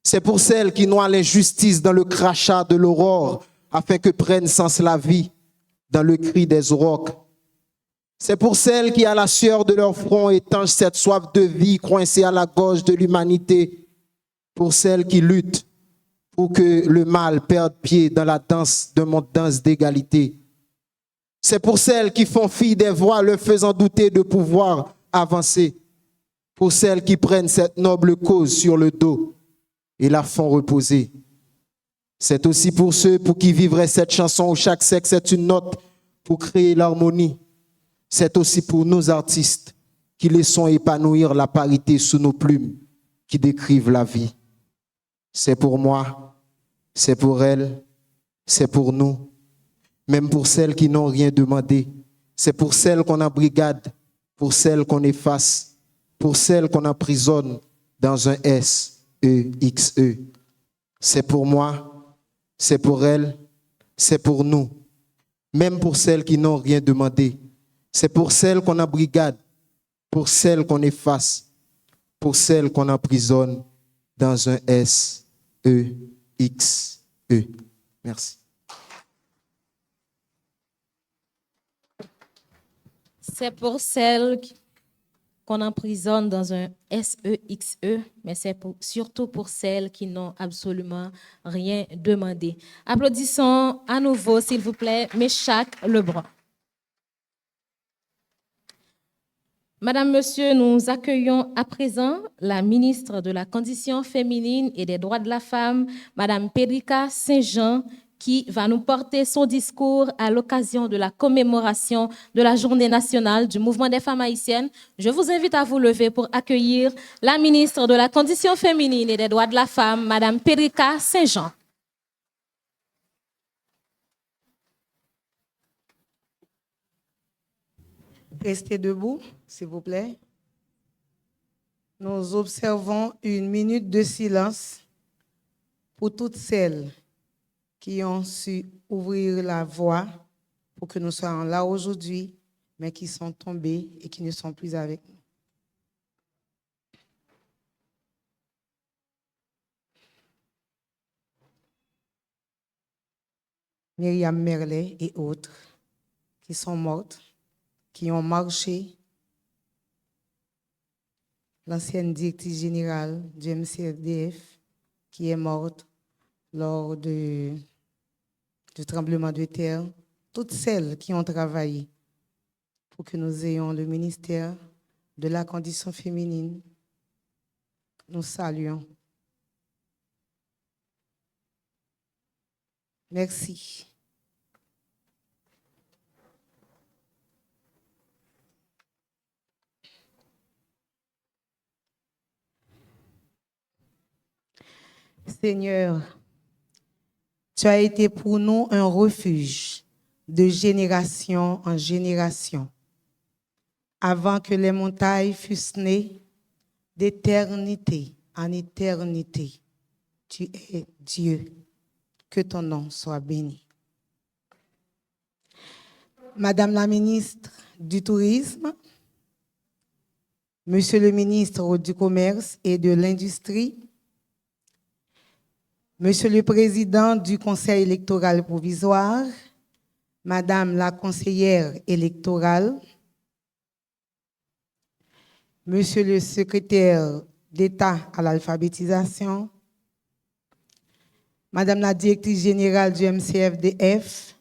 C'est pour celles qui noient l'injustice dans le crachat de l'aurore, afin que prenne sens la vie dans le cri des aurochs. C'est pour celles qui, à la sueur de leur front, étanchent cette soif de vie coincée à la gorge de l'humanité. Pour celles qui luttent pour que le mal perde pied dans la danse d'un monde danse d'égalité. C'est pour celles qui font fi des voix, leur faisant douter de pouvoir avancer. Pour celles qui prennent cette noble cause sur le dos et la font reposer. C'est aussi pour ceux pour qui vivrait cette chanson où chaque sexe est une note pour créer l'harmonie. C'est aussi pour nous artistes qui laissons épanouir la parité sous nos plumes qui décrivent la vie. C'est pour moi, c'est pour elle, c'est pour nous, même pour celles qui n'ont rien demandé. C'est pour celles qu'on embrigade, pour celles qu'on efface, pour celles qu'on emprisonne dans un S-E-X-E. C'est pour moi, c'est pour elle, c'est pour nous, même pour celles qui n'ont rien demandé. C'est pour celles qu'on embrigade, pour celles qu'on efface, pour celles qu'on emprisonne dans un S-E-X-E. Merci. C'est pour celles qu'on emprisonne dans un S-E-X-E, mais c'est surtout pour celles qui n'ont absolument rien demandé. Applaudissons à nouveau, s'il vous plaît, Méchac Lebrun. Madame, Monsieur, nous accueillons à présent la ministre de la Condition féminine et des droits de la femme, Madame Pédrica Saint-Jean, qui va nous porter son discours à l'occasion de la commémoration de la Journée nationale du mouvement des femmes haïtiennes. Je vous invite à vous lever pour accueillir la ministre de la Condition féminine et des droits de la femme, Madame Pédrica Saint-Jean. Restez debout, s'il vous plaît. Nous observons une minute de silence pour toutes celles qui ont su ouvrir la voie pour que nous soyons là aujourd'hui, mais qui sont tombées et qui ne sont plus avec nous. Myriam Merlet et autres qui sont mortes, qui ont marché. L'ancienne directrice générale du MCFDF qui est morte lors du tremblement de terre. Toutes celles qui ont travaillé pour que nous ayons le ministère de la Condition féminine, nous saluons. Merci. Seigneur, tu as été pour nous un refuge de génération en génération. Avant que les montagnes fussent nées, d'éternité en éternité, tu es Dieu. Que ton nom soit béni. Madame la ministre du Tourisme, Monsieur le ministre du Commerce et de l'Industrie, Monsieur le Président du Conseil électoral provisoire, Madame la conseillère électorale, Monsieur le secrétaire d'État à l'alphabétisation, Madame la directrice générale du MCFDF,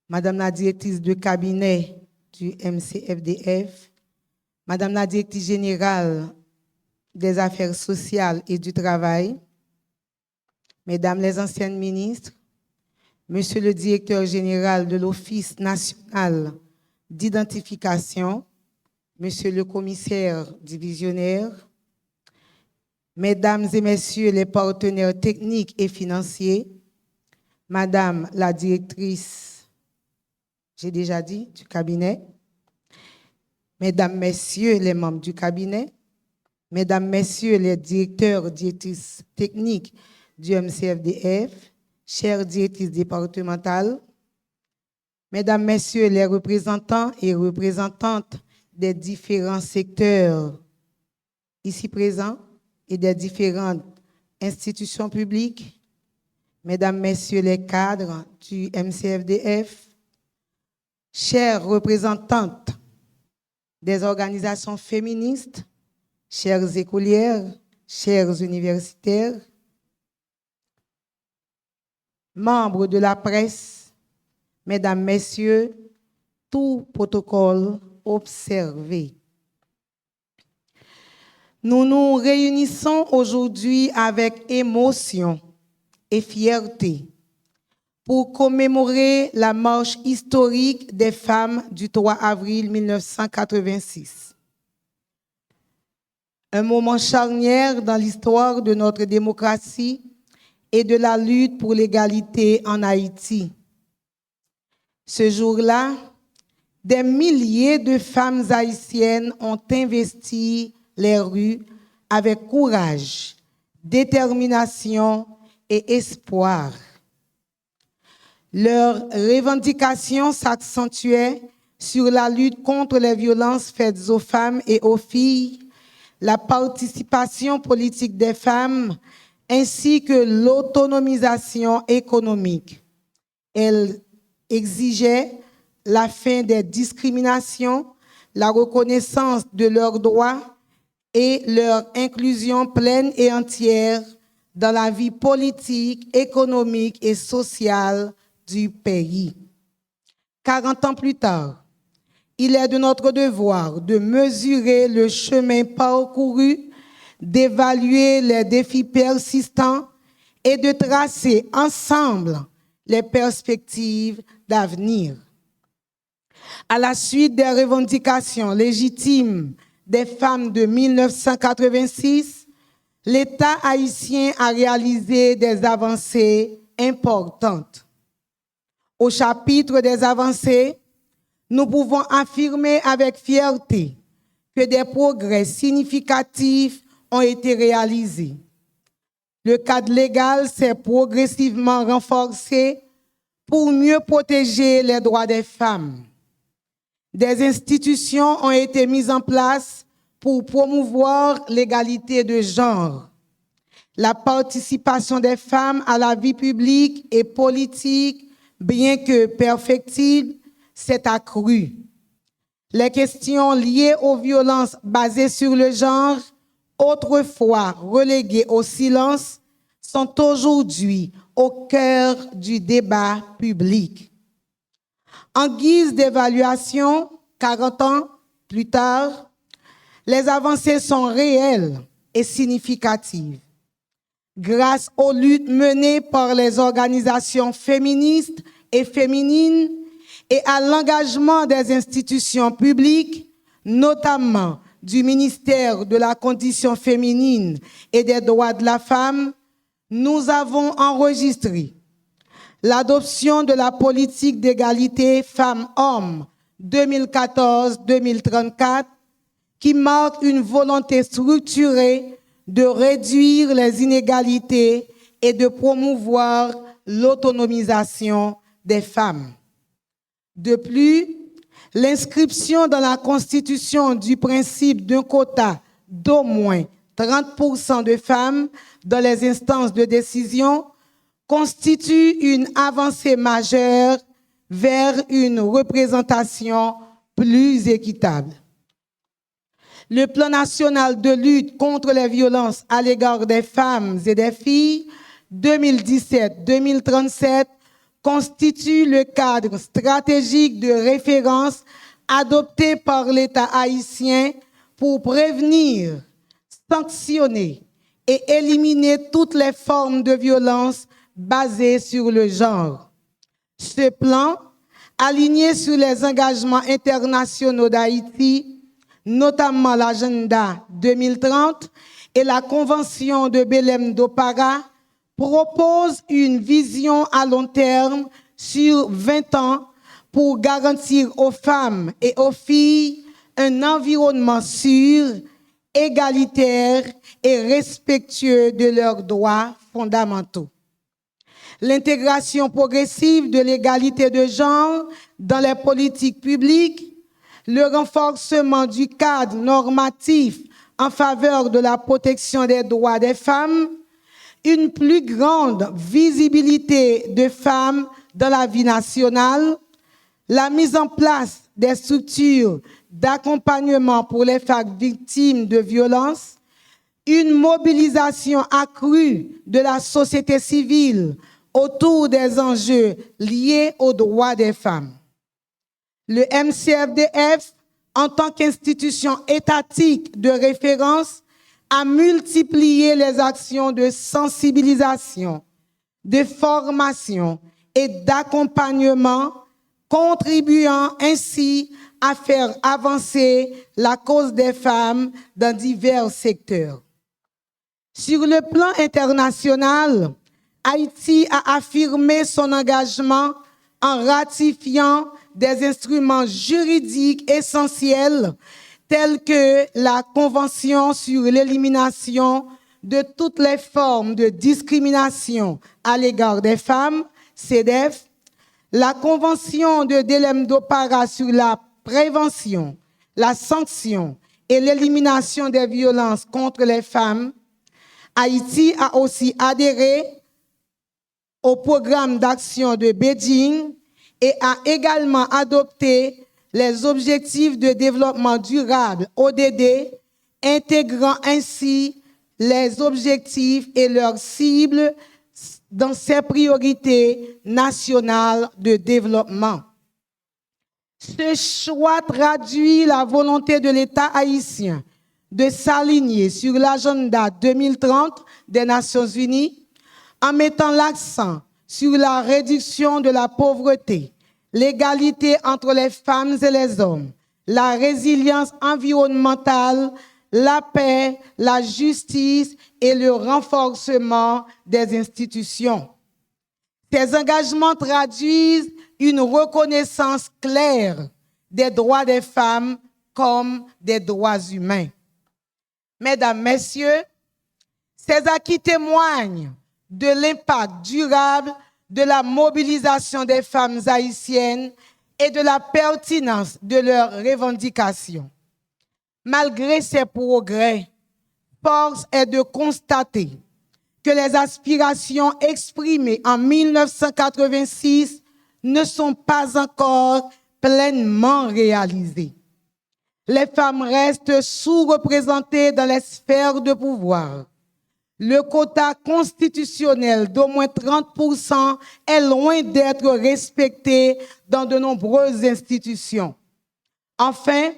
Madame la directrice de cabinet du MCFDF, Madame la directrice générale des Affaires sociales et du travail, Mesdames les anciennes ministres, Monsieur le directeur général de l'Office national d'identification, Monsieur le commissaire divisionnaire, Mesdames et Messieurs les partenaires techniques et financiers, Madame la directrice, j'ai déjà dit, du cabinet, Mesdames, Messieurs les membres du cabinet, Mesdames, Messieurs les directeurs, directrices techniques du MCFDF, chères directrices départementales, Mesdames, Messieurs les représentants et représentantes des différents secteurs ici présents et des différentes institutions publiques, Mesdames, Messieurs les cadres du MCFDF, chères représentantes des organisations féministes, chères écolières, chers universitaires, membres de la presse, Mesdames, Messieurs, tout protocole observé. Nous nous réunissons aujourd'hui avec émotion et fierté pour commémorer la marche historique des femmes du 3 avril 1986. Un moment charnière dans l'histoire de notre démocratie et de la lutte pour l'égalité en Haïti. Ce jour-là, des milliers de femmes haïtiennes ont investi les rues avec courage, détermination et espoir. Leurs revendications s'accentuaient sur la lutte contre les violences faites aux femmes et aux filles, la participation politique des femmes, ainsi que l'autonomisation économique. Elles exigeaient la fin des discriminations, la reconnaissance de leurs droits et leur inclusion pleine et entière dans la vie politique, économique et sociale du pays. 40 ans plus tard, il est de notre devoir de mesurer le chemin parcouru, d'évaluer les défis persistants et de tracer ensemble les perspectives d'avenir. À la suite des revendications légitimes des femmes de 1986, l'État haïtien a réalisé des avancées importantes. Au chapitre des avancées, nous pouvons affirmer avec fierté que des progrès significatifs ont été réalisés. Le cadre légal s'est progressivement renforcé pour mieux protéger les droits des femmes. Des institutions ont été mises en place pour promouvoir l'égalité de genre. La participation des femmes à la vie publique et politique, bien que perfectible, s'est accrue. Les questions liées aux violences basées sur le genre, autrefois reléguées au silence, sont aujourd'hui au cœur du débat public. En guise d'évaluation, 40 ans plus tard, les avancées sont réelles et significatives. Grâce aux luttes menées par les organisations féministes et féminines et à l'engagement des institutions publiques, notamment du ministère de la Condition féminine et des droits de la femme, nous avons enregistré l'adoption de la politique d'égalité femmes-hommes 2014-2034 qui marque une volonté structurée de réduire les inégalités et de promouvoir l'autonomisation des femmes. De plus, l'inscription dans la Constitution du principe d'un quota d'au moins 30% de femmes dans les instances de décision constitue une avancée majeure vers une représentation plus équitable. Le plan national de lutte contre les violences à l'égard des femmes et des filles 2017-2037 constitue le cadre stratégique de référence adopté par l'État haïtien pour prévenir, sanctionner et éliminer toutes les formes de violence basées sur le genre. Ce plan, aligné sur les engagements internationaux d'Haïti, notamment l'agenda 2030 et la Convention de Belém do Pará, propose une vision à long terme sur 20 ans pour garantir aux femmes et aux filles un environnement sûr, égalitaire et respectueux de leurs droits fondamentaux. L'intégration progressive de l'égalité de genre dans les politiques publiques, le renforcement du cadre normatif en faveur de la protection des droits des femmes, une plus grande visibilité de femmes dans la vie nationale, la mise en place des structures d'accompagnement pour les femmes victimes de violences, une mobilisation accrue de la société civile autour des enjeux liés aux droits des femmes. Le MCFDF, en tant qu'institution étatique de référence, a multiplié les actions de sensibilisation, de formation et d'accompagnement, contribuant ainsi à faire avancer la cause des femmes dans divers secteurs. Sur le plan international, Haïti a affirmé son engagement en ratifiant des instruments juridiques essentiels tels que la Convention sur l'élimination de toutes les formes de discrimination à l'égard des femmes, CEDEF, la Convention de Belém do Pará sur la prévention, la sanction et l'élimination des violences contre les femmes. Haïti a aussi adhéré au programme d'action de Beijing et a également adopté les objectifs de développement durable, ODD, intégrant ainsi les objectifs et leurs cibles dans ses priorités nationales de développement. Ce choix traduit la volonté de l'État haïtien de s'aligner sur l'agenda 2030 des Nations Unies en mettant l'accent sur la réduction de la pauvreté, l'égalité entre les femmes et les hommes, la résilience environnementale, la paix, la justice et le renforcement des institutions. Ces engagements traduisent une reconnaissance claire des droits des femmes comme des droits humains. Mesdames, Messieurs, ces acquis témoignent de l'impact durable de la mobilisation des femmes haïtiennes et de la pertinence de leurs revendications. Malgré ces progrès, force est de constater que les aspirations exprimées en 1986 ne sont pas encore pleinement réalisées. Les femmes restent sous-représentées dans les sphères de pouvoir. Le quota constitutionnel d'au moins 30% est loin d'être respecté dans de nombreuses institutions. Enfin,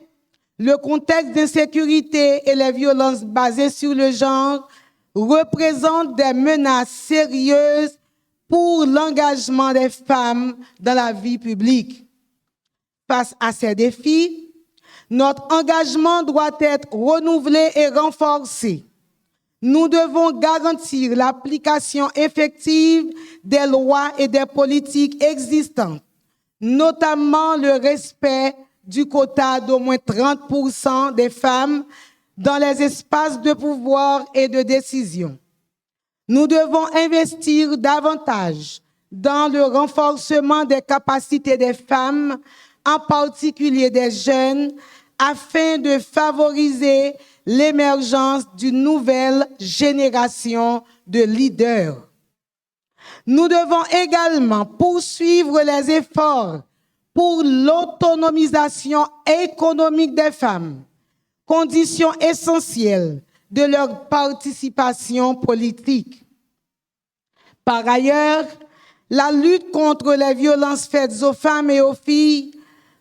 le contexte d'insécurité et les violences basées sur le genre représentent des menaces sérieuses pour l'engagement des femmes dans la vie publique. Face à ces défis, notre engagement doit être renouvelé et renforcé. Nous devons garantir l'application effective des lois et des politiques existantes, notamment le respect du quota d'au moins 30% des femmes dans les espaces de pouvoir et de décision. Nous devons investir davantage dans le renforcement des capacités des femmes, en particulier des jeunes, afin de favoriser l'émergence d'une nouvelle génération de leaders. Nous devons également poursuivre les efforts pour l'autonomisation économique des femmes, condition essentielle de leur participation politique. Par ailleurs, la lutte contre les violences faites aux femmes et aux filles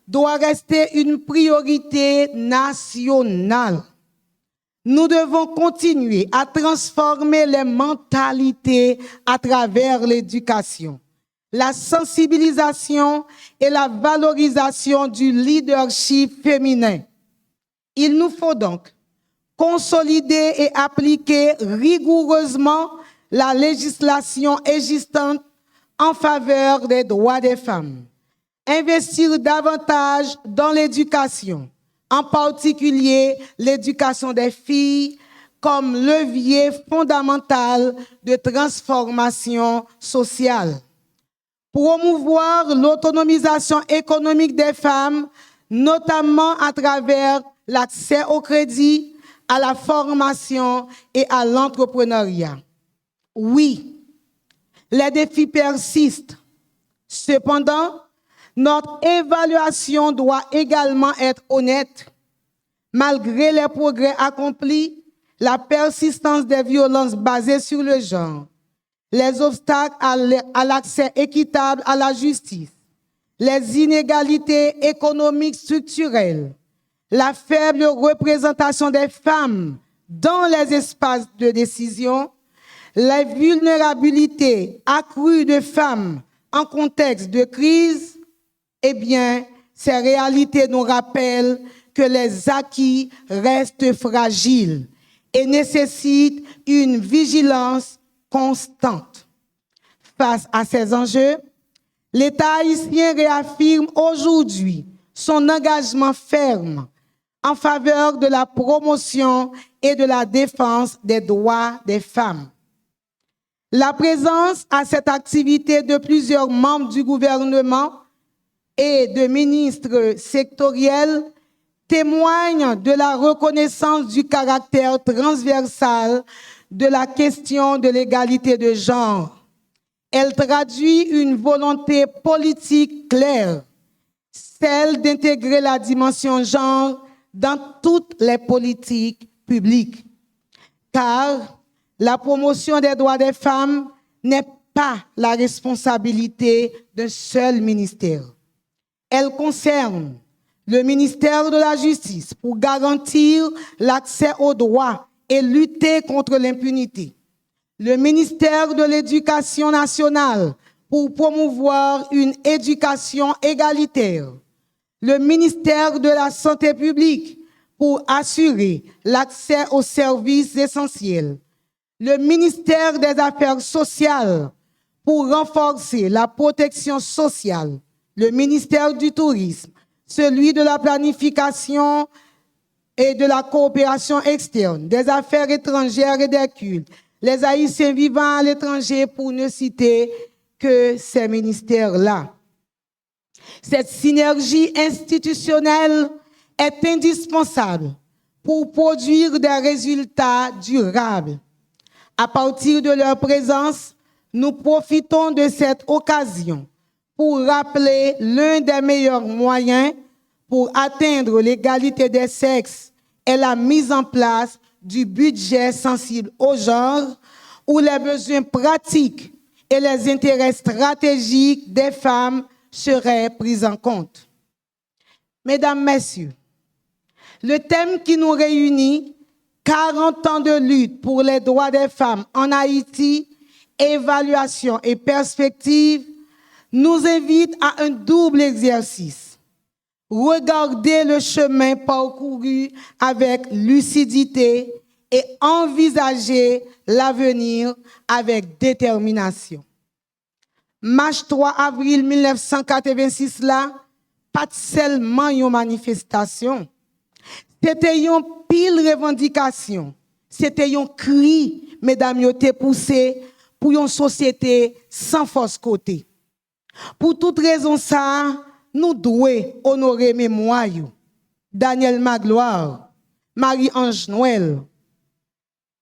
doit rester une priorité nationale. Nous devons continuer à transformer les mentalités à travers l'éducation, la sensibilisation et la valorisation du leadership féminin. Il nous faut donc consolider et appliquer rigoureusement la législation existante en faveur des droits des femmes. Investir davantage dans l'éducation, en particulier l'éducation des filles, comme levier fondamental de transformation sociale. Promouvoir l'autonomisation économique des femmes, notamment à travers l'accès au crédit, à la formation et à l'entrepreneuriat. Oui, les défis persistent. Cependant, notre évaluation doit également être honnête. Malgré les progrès accomplis, la persistance des violences basées sur le genre, les obstacles à l'accès équitable à la justice, les inégalités économiques structurelles, la faible représentation des femmes dans les espaces de décision, la vulnérabilité accrue de femmes en contexte de crise, eh bien, ces réalités nous rappellent que les acquis restent fragiles et nécessitent une vigilance constante. Face à ces enjeux, l'État haïtien réaffirme aujourd'hui son engagement ferme en faveur de la promotion et de la défense des droits des femmes. La présence à cette activité de plusieurs membres du gouvernement et de ministres sectoriels témoigne de la reconnaissance du caractère transversal de la question de l'égalité de genre. Elle traduit une volonté politique claire, celle d'intégrer la dimension genre dans toutes les politiques publiques. Car la promotion des droits des femmes n'est pas la responsabilité d'un seul ministère. Elle concerne le ministère de la Justice pour garantir l'accès aux droits et lutter contre l'impunité, le ministère de l'Éducation nationale pour promouvoir une éducation égalitaire, le ministère de la Santé publique pour assurer l'accès aux services essentiels, le ministère des Affaires sociales pour renforcer la protection sociale, le ministère du Tourisme, celui de la planification et de la coopération externe, des affaires étrangères et des cultes, les Haïtiens vivant à l'étranger, pour ne citer que ces ministères-là. Cette synergie institutionnelle est indispensable pour produire des résultats durables. À partir de leur présence, nous profitons de cette occasion pour rappeler l'un des meilleurs moyens pour atteindre l'égalité des sexes est la mise en place du budget sensible au genre, où les besoins pratiques et les intérêts stratégiques des femmes seraient pris en compte. Mesdames, Messieurs, le thème qui nous réunit, 40 ans de lutte pour les droits des femmes en Haïti, évaluation et perspective, nous invite à un double exercice. Regarder le chemin parcouru avec lucidité et envisager l'avenir avec détermination. Marche 3 avril 1986 là, pas seulement une manifestation, c'était une pile revendication, c'était un cri, mesdames, yo te poussé pour une société sans force côté. Pour toute raison ça, nous devons honorer mémoire. Daniel Magloire, Marie-Ange Noël,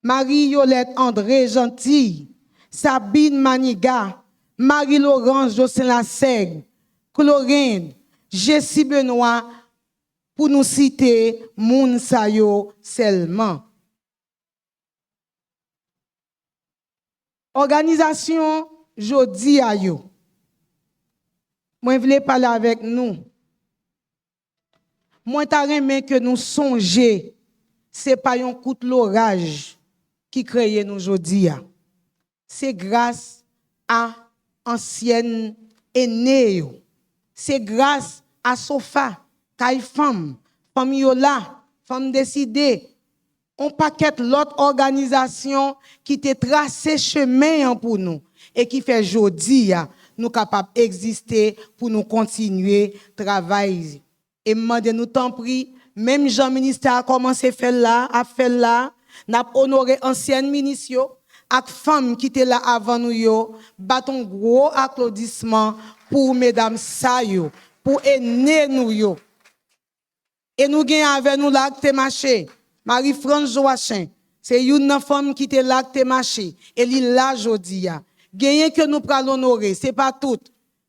Marie-Yolette André Gentil, Sabine Maniga, Marie-Laurence Jocelyn-Lassègue, Chlorine, Jessie Benoît, pour nous citer Moun Sayo seulement. Organisation Jodi Ayo. Moi, je voulais parler avec nous. Moi, je remets que nous songeons, ce n'est pas un coup de l'orage qui crée nous aujourd'hui. C'est grâce à ancienne aînée. C'est grâce à Sofa, taille femme Yola, femme décidée. On paquet l'autre organisation qui te tracé chemin pour nous et qui fait aujourd'hui nous capables d'exister pour nous continuer à travailler. Et demandez nous tant pris, même Jean ministère a commencé à faire là, n'a honoré ancienne ministre avec femmes qui étaient là avant nous yo, bâton gros applaudissement pour mesdames Sayo, pour aider nous yo. Et nous gagnons avec nous là qui marché, Marie-France Joachim, c'est une femme qui était là qui marché, elle est là aujourd'hui. Gagner que nous prenons honorer, ce n'est pas tout,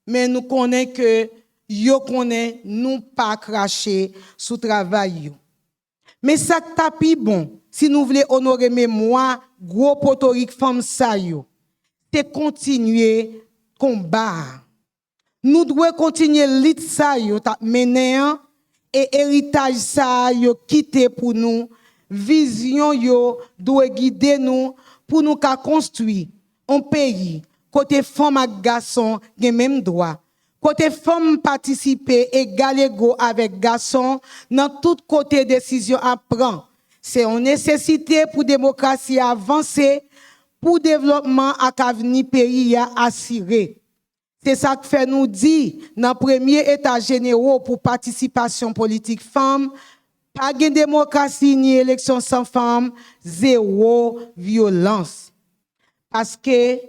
mais nous connaissons que yo connaît nous pas cracher sous travail. Mais ça tapis bon, si nous voulons honorer mémoire, gros potorique femme ça yo, c'est continuer combat. Nous devons continuer lit ça yo mener et héritage ça yo quitter pour nous, vision yo doit guider nous pour nous construire un pays côté femme et garçon gen même droit. Côté femme participer égal égaux avec garçon dans tout côté décision à prendre. C'est une nécessité pour démocratie avancer, pour développement à avenir pays à assurer. C'est ça que fait nous dire dans le premier état général pour participation politique femme, pas de démocratie ni élection sans femme, zéro violence. Parce que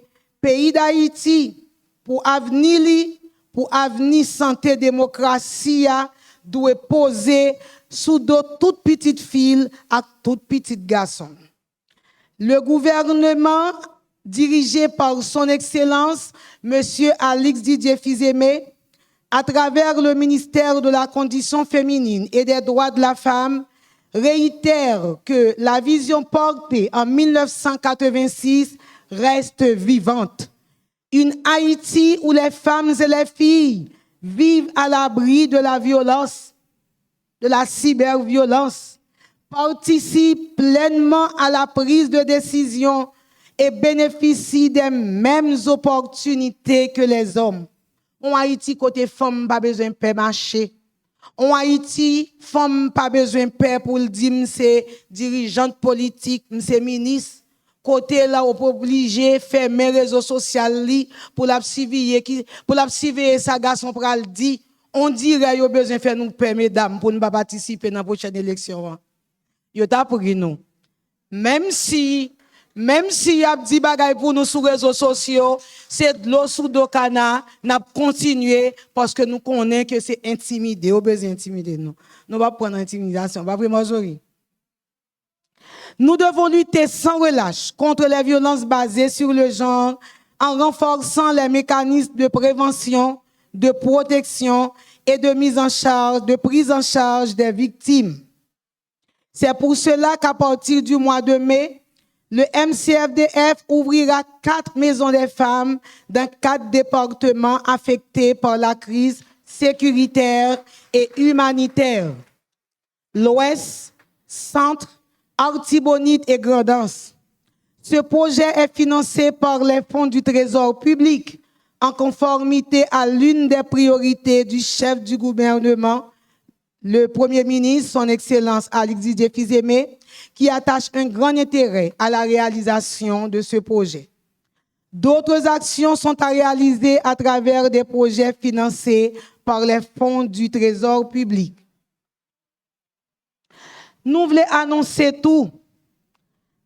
pays d'Haïti pour avenir santé démocratie doit poser sous dos toute petite fille à toute petite garçon. Le gouvernement dirigé par son excellence monsieur Alix Didier Fils-Aimé à travers le ministère de la Condition féminine et des droits de la femme réitère que la vision portée en 1986 reste vivante. Une Haïti où les femmes et les filles vivent à l'abri de la violence, de la cyberviolence, participent pleinement à la prise de décision et bénéficient des mêmes opportunités que les hommes. En Haïti, côté femme, pas besoin de paix marché. En Haïti, femme, pas besoin de paix pour le dire, c'est dirigeante politique, c'est ministre. Côté là, on peut obliger de faire mes réseaux sociaux pour la surveiller sa garçon pour le dire. On dirait qu'il a besoin de faire nous paix, mesdames, pour ne pas participer dans la prochaine élection. Yo t'a pris nous. Même si y a dit bagay pour nous sur les réseaux sociaux, c'est de l'eau sous Dokana, n'a continué parce que nous connaissons que c'est intimidé, on besoin intimider nous. Nous va prendre intimidation, va vraiment jouer. Nous devons lutter sans relâche contre les violences basées sur le genre en renforçant les mécanismes de prévention, de protection et de prise en charge des victimes. C'est pour cela qu'à partir du mois de mai, le MCFDF ouvrira 4 maisons des femmes dans 4 départements affectés par la crise sécuritaire et humanitaire. L'Ouest, Centre, Artibonite et Grand'Anse. Ce projet est financé par les fonds du Trésor public en conformité à l'une des priorités du chef du gouvernement, le Premier ministre, son Excellence Alix Didier Fils-Aimé, qui attache un grand intérêt à la réalisation de ce projet. D'autres actions sont à réaliser à travers des projets financés par les fonds du Trésor public. Nous voulons annoncer tout,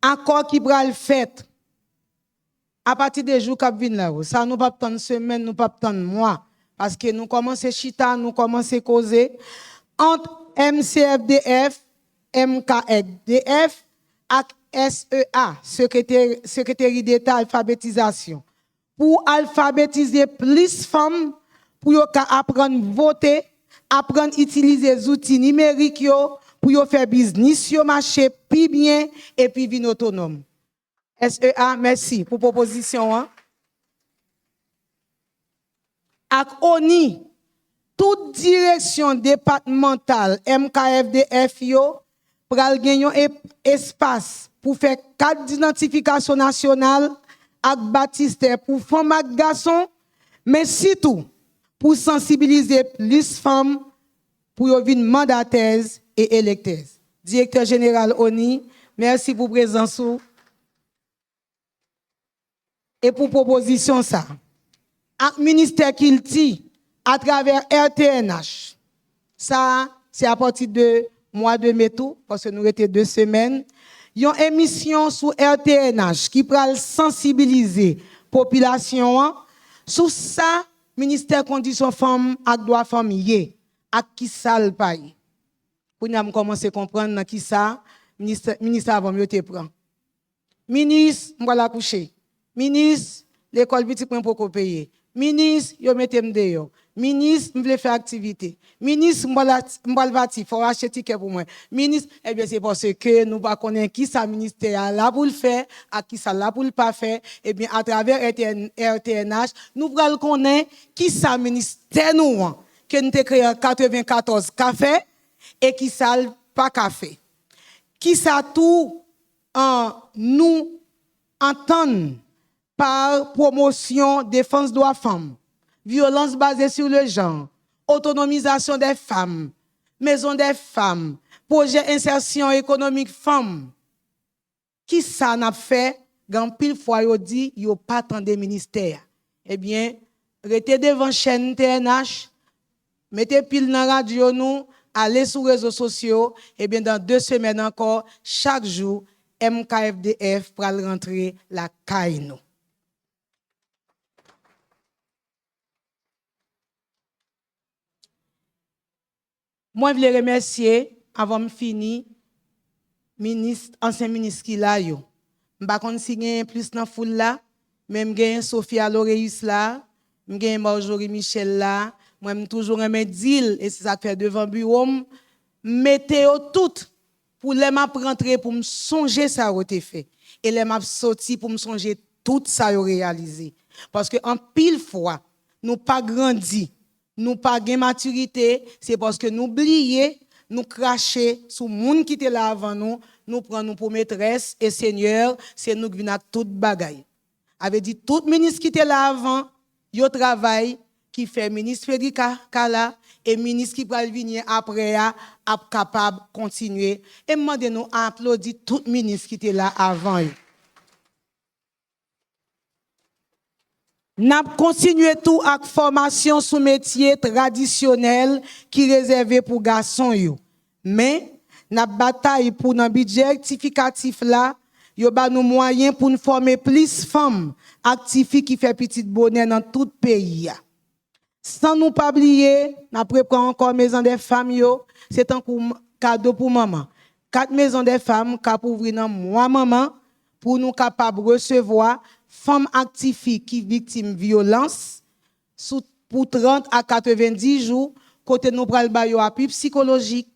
accord qui va le fait. À partir des jours qui viennent là, ça nous pas tant semaine, nous pas tant mois, parce que nous commençons chita, nous commençons causer entre MCFDF, MKFDF et SEA, Secrétaire d'État alphabétisation, pour alphabétiser plus de femmes, pour apprendre à voter, apprendre à utiliser les outils numériques, pour faire business, marcher plus bien et puis vivre autonome. SEA, merci pour la proposition. Ak ONI, toute direction départementale MKFDF pral gagner un espace pour faire 4 identifications nationales ak baptistère pour femmes et garçons, mais surtout pour sensibiliser plus femmes pour devenir mandataires et électeurs. Directeur général ONI, merci pour présence et pour proposition ça. Ak ministère Kilti à travers RTNH. Ça, c'est à partir de mois de mai tout, parce que nous étions 2 semaines. Il y a une émission sur RTNH qui pourra sensibiliser la population sur ça, ministère conditions femmes et droits familles, à qui ça le paye. Pour nous commencer à comprendre qui ça, ministre avant mieux te prend. Ministre, on va la coucher. Ministre, l'école petit point pour payer. Ministre, yo mettez m'dehors. Ministre, m'vle faire activité. Ministre, m'bal bâti, faut acheter ticket pour moi. Ministre, eh bien c'est parce que nous pas connaître qui ça ministère là pour le faire, à qui ça là pour le pas faire. Eh bien à travers RTNH, nous pral connaître qui ça ministère nous que nous créé en 94 café et qui ça pas café. Qui ça tout nous entendre par promotion, défense droits femmes, violence basée sur le genre, autonomisation des femmes, maison des femmes, projet insertion économique femmes. Qui ça n'a fait, quand pile fois yo dit, yo pas tant de ministères. Eh bien, restez devant chaîne TNH, mettez pile dans la radio nous, allez sur les réseaux sociaux, eh bien dans 2 semaines encore, chaque jour, MKFDF pour rentrer la caille nous. Moi, je veux remercier, avant de finir, ancien ministre qui l'a yo. Je ne sais pas si j'ai plus dans la foule là, mais j'ai Sophia Loreus là, j'ai Marjorie Michel là, moi, je toujours un deal, et c'est ça que fait devant le bureau, mettez-vous toutes pour les m'a rentrer, pour me songer ça a été fait. Et les m'a sorti pour me songer tout ça a réalisé. Parce que en pile fois, nous pas grandi. Nous pas de maturité, c'est parce que nous oublions nous cracher sur monde qui était là avant nous, nous prenons pour maîtresse et seigneur, c'est nous qui venons à toute bagaille. Avait dit tout ministre qui était là avant, yo travail qui fait ministre Frédéric Kala et ministre qui va venir après a capable continuer et demandez nous applaudir tout ministre qui était là avant. N'a continué tout avec formation sous métier traditionnel qui réservé pour garçons yo. Mais n'a bataille pour un budget rectificatif là, yo ba nous moyens pour nous former plus femmes actives qui fait petit bonheur dans tout pays. Sans nous pas oublier, n'a préparé encore maison des femmes yo, c'est un cadeau pour maman. 4 maisons des femmes qu'a pour ouvrir dans moi maman pour nous capable recevoir femmes actives qui victimes violence pour 30 à 90 jours côté nous pral ba yo appui psychologique,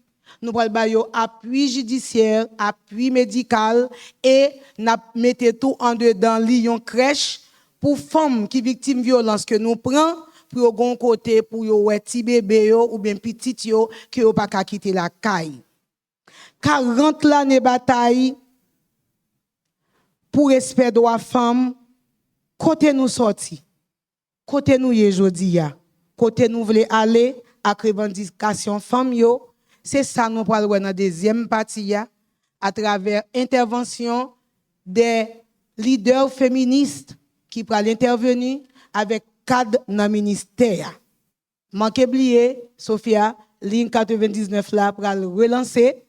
nous pral ba yo appui judiciaire, appui médical et n'a mettez tout en dedans lion crèche pour femmes qui victimes violence que nous prend pour yo gon côté pour yo wè ti bébé yo ou bien petit yo que yo pas ka quitter la caille. 40 l'année bataille pour respect droit femme. Côté nous sorti, côté nous y jodi ya, côté nous voulons aller avec revendication femme yo, c'est ça nous parlons dans la deuxième partie ya, à travers intervention des leaders féministes qui pourront intervenir avec cadre dans le ministère. Manquez oublier, Sophia, ligne 99 là pour relancer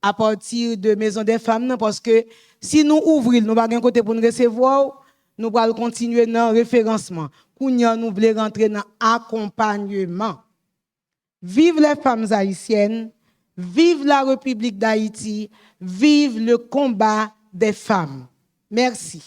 à partir de Maison des Femmes parce que si nous ouvrons, nous pas un côté pour nous recevoir. Nous allons continuer dans le référencement. Kounya, nous voulons rentrer dans l'accompagnement. Vive les femmes haïtiennes, vive la République d'Haïti, vive le combat des femmes. Merci.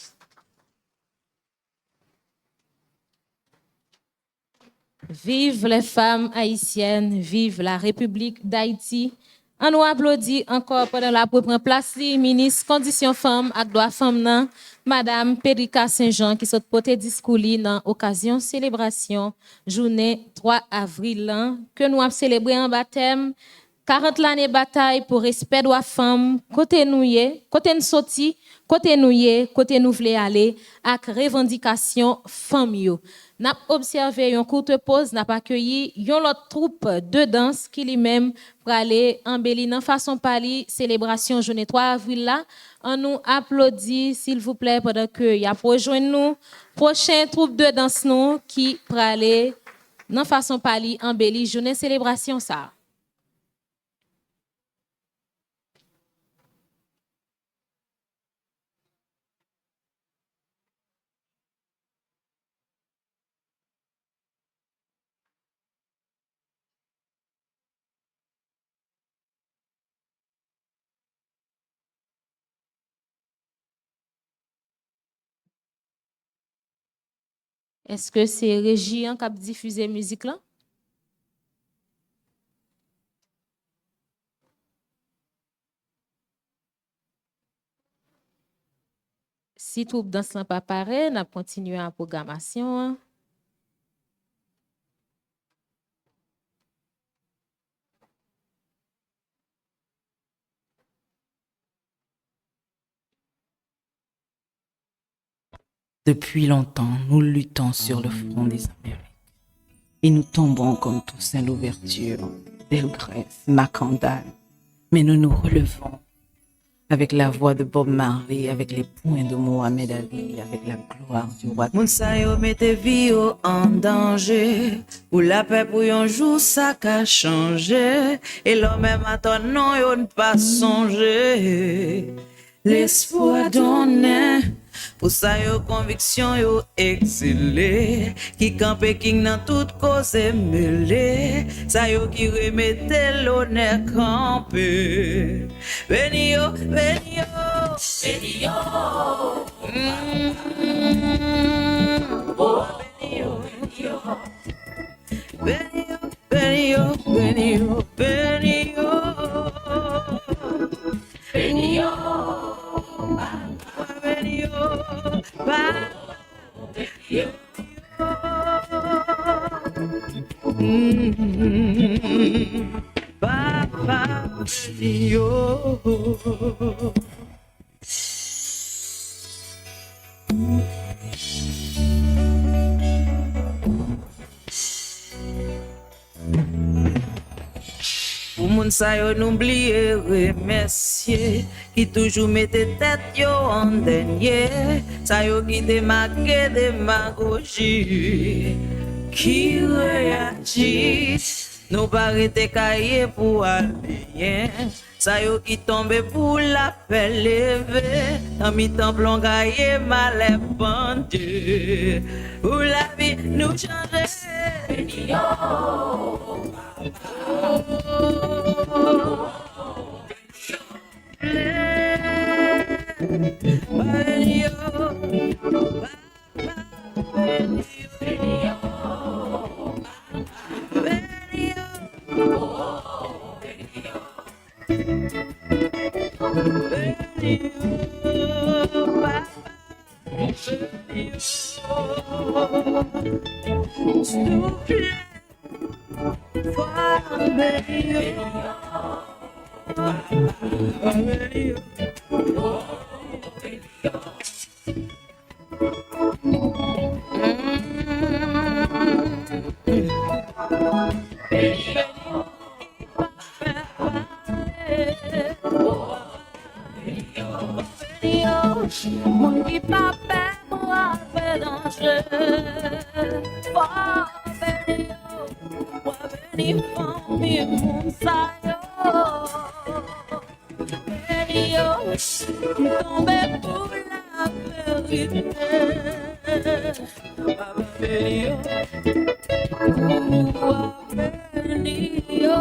Vive les femmes haïtiennes, vive la République d'Haïti. On nous applaudit encore pendant la première place, ministre Conditions Femmes et Droits Femmes, Madame Périka Saint-Jean, qui s'est porté discours dans l'occasion célébration journée 3 avril, que nous avons célébré en baptême. 40 l'année bataille pour respect droits femmes, côté nous sorti, côté nous voulons aller, avec revendication femmes yo. N'a observé une courte pause, n'a pas accueilli une autre troupe de danse qui lui-même pour aller embellir dans façon pali célébration journée 3 avril là. On nous applaudit s'il vous plaît pendant que y a rejoindre nous prochain troupe de danse nous qui pour aller dans façon pali embellir journée célébration ça. Est-ce que c'est Régie qui a diffusé la musique là? Si tout dans ce pas pareil, on a continué la programmation. Depuis longtemps, nous luttons sur le front des Amériques. Et nous tombons comme Toussaint Louverture, Delgrès, Macandal. Mais nous nous relevons avec la voix de Bob Marley, avec les poings de Mohamed Ali, avec la gloire du roi. Mounsa yo mette vie yo en danger, ou la paix pour un jour ça qu'a changé, et l'homme même attend non yo ne pas songer. L'espoir donné, pour ça yo conviction yo exilé, qui campe king dans toute cause mêlée, ça yo qui remette l'honneur campé. Veni yo, veni yo, veni yo. Oh, veni yo, veni yo. Veni yo, veni yo, veni yo, veni yo. Veni yo. Veni yo, veni yo. béni yo. Pour moun sa yo n'oublier remercier qui toujours mette tête yo en dernier, sa yo qui démarque démagogie, qui réagit, nous pas rete cahier pour aller, sa yo qui tombe pour la paix lever, en mi-temps plongaye mal pendu, pour la vie nous changer. Mon qui pas peur pour faire danger. Béni famille mon sayo. Béni yo, tombé pour la vérité. Béni yo, béni yo.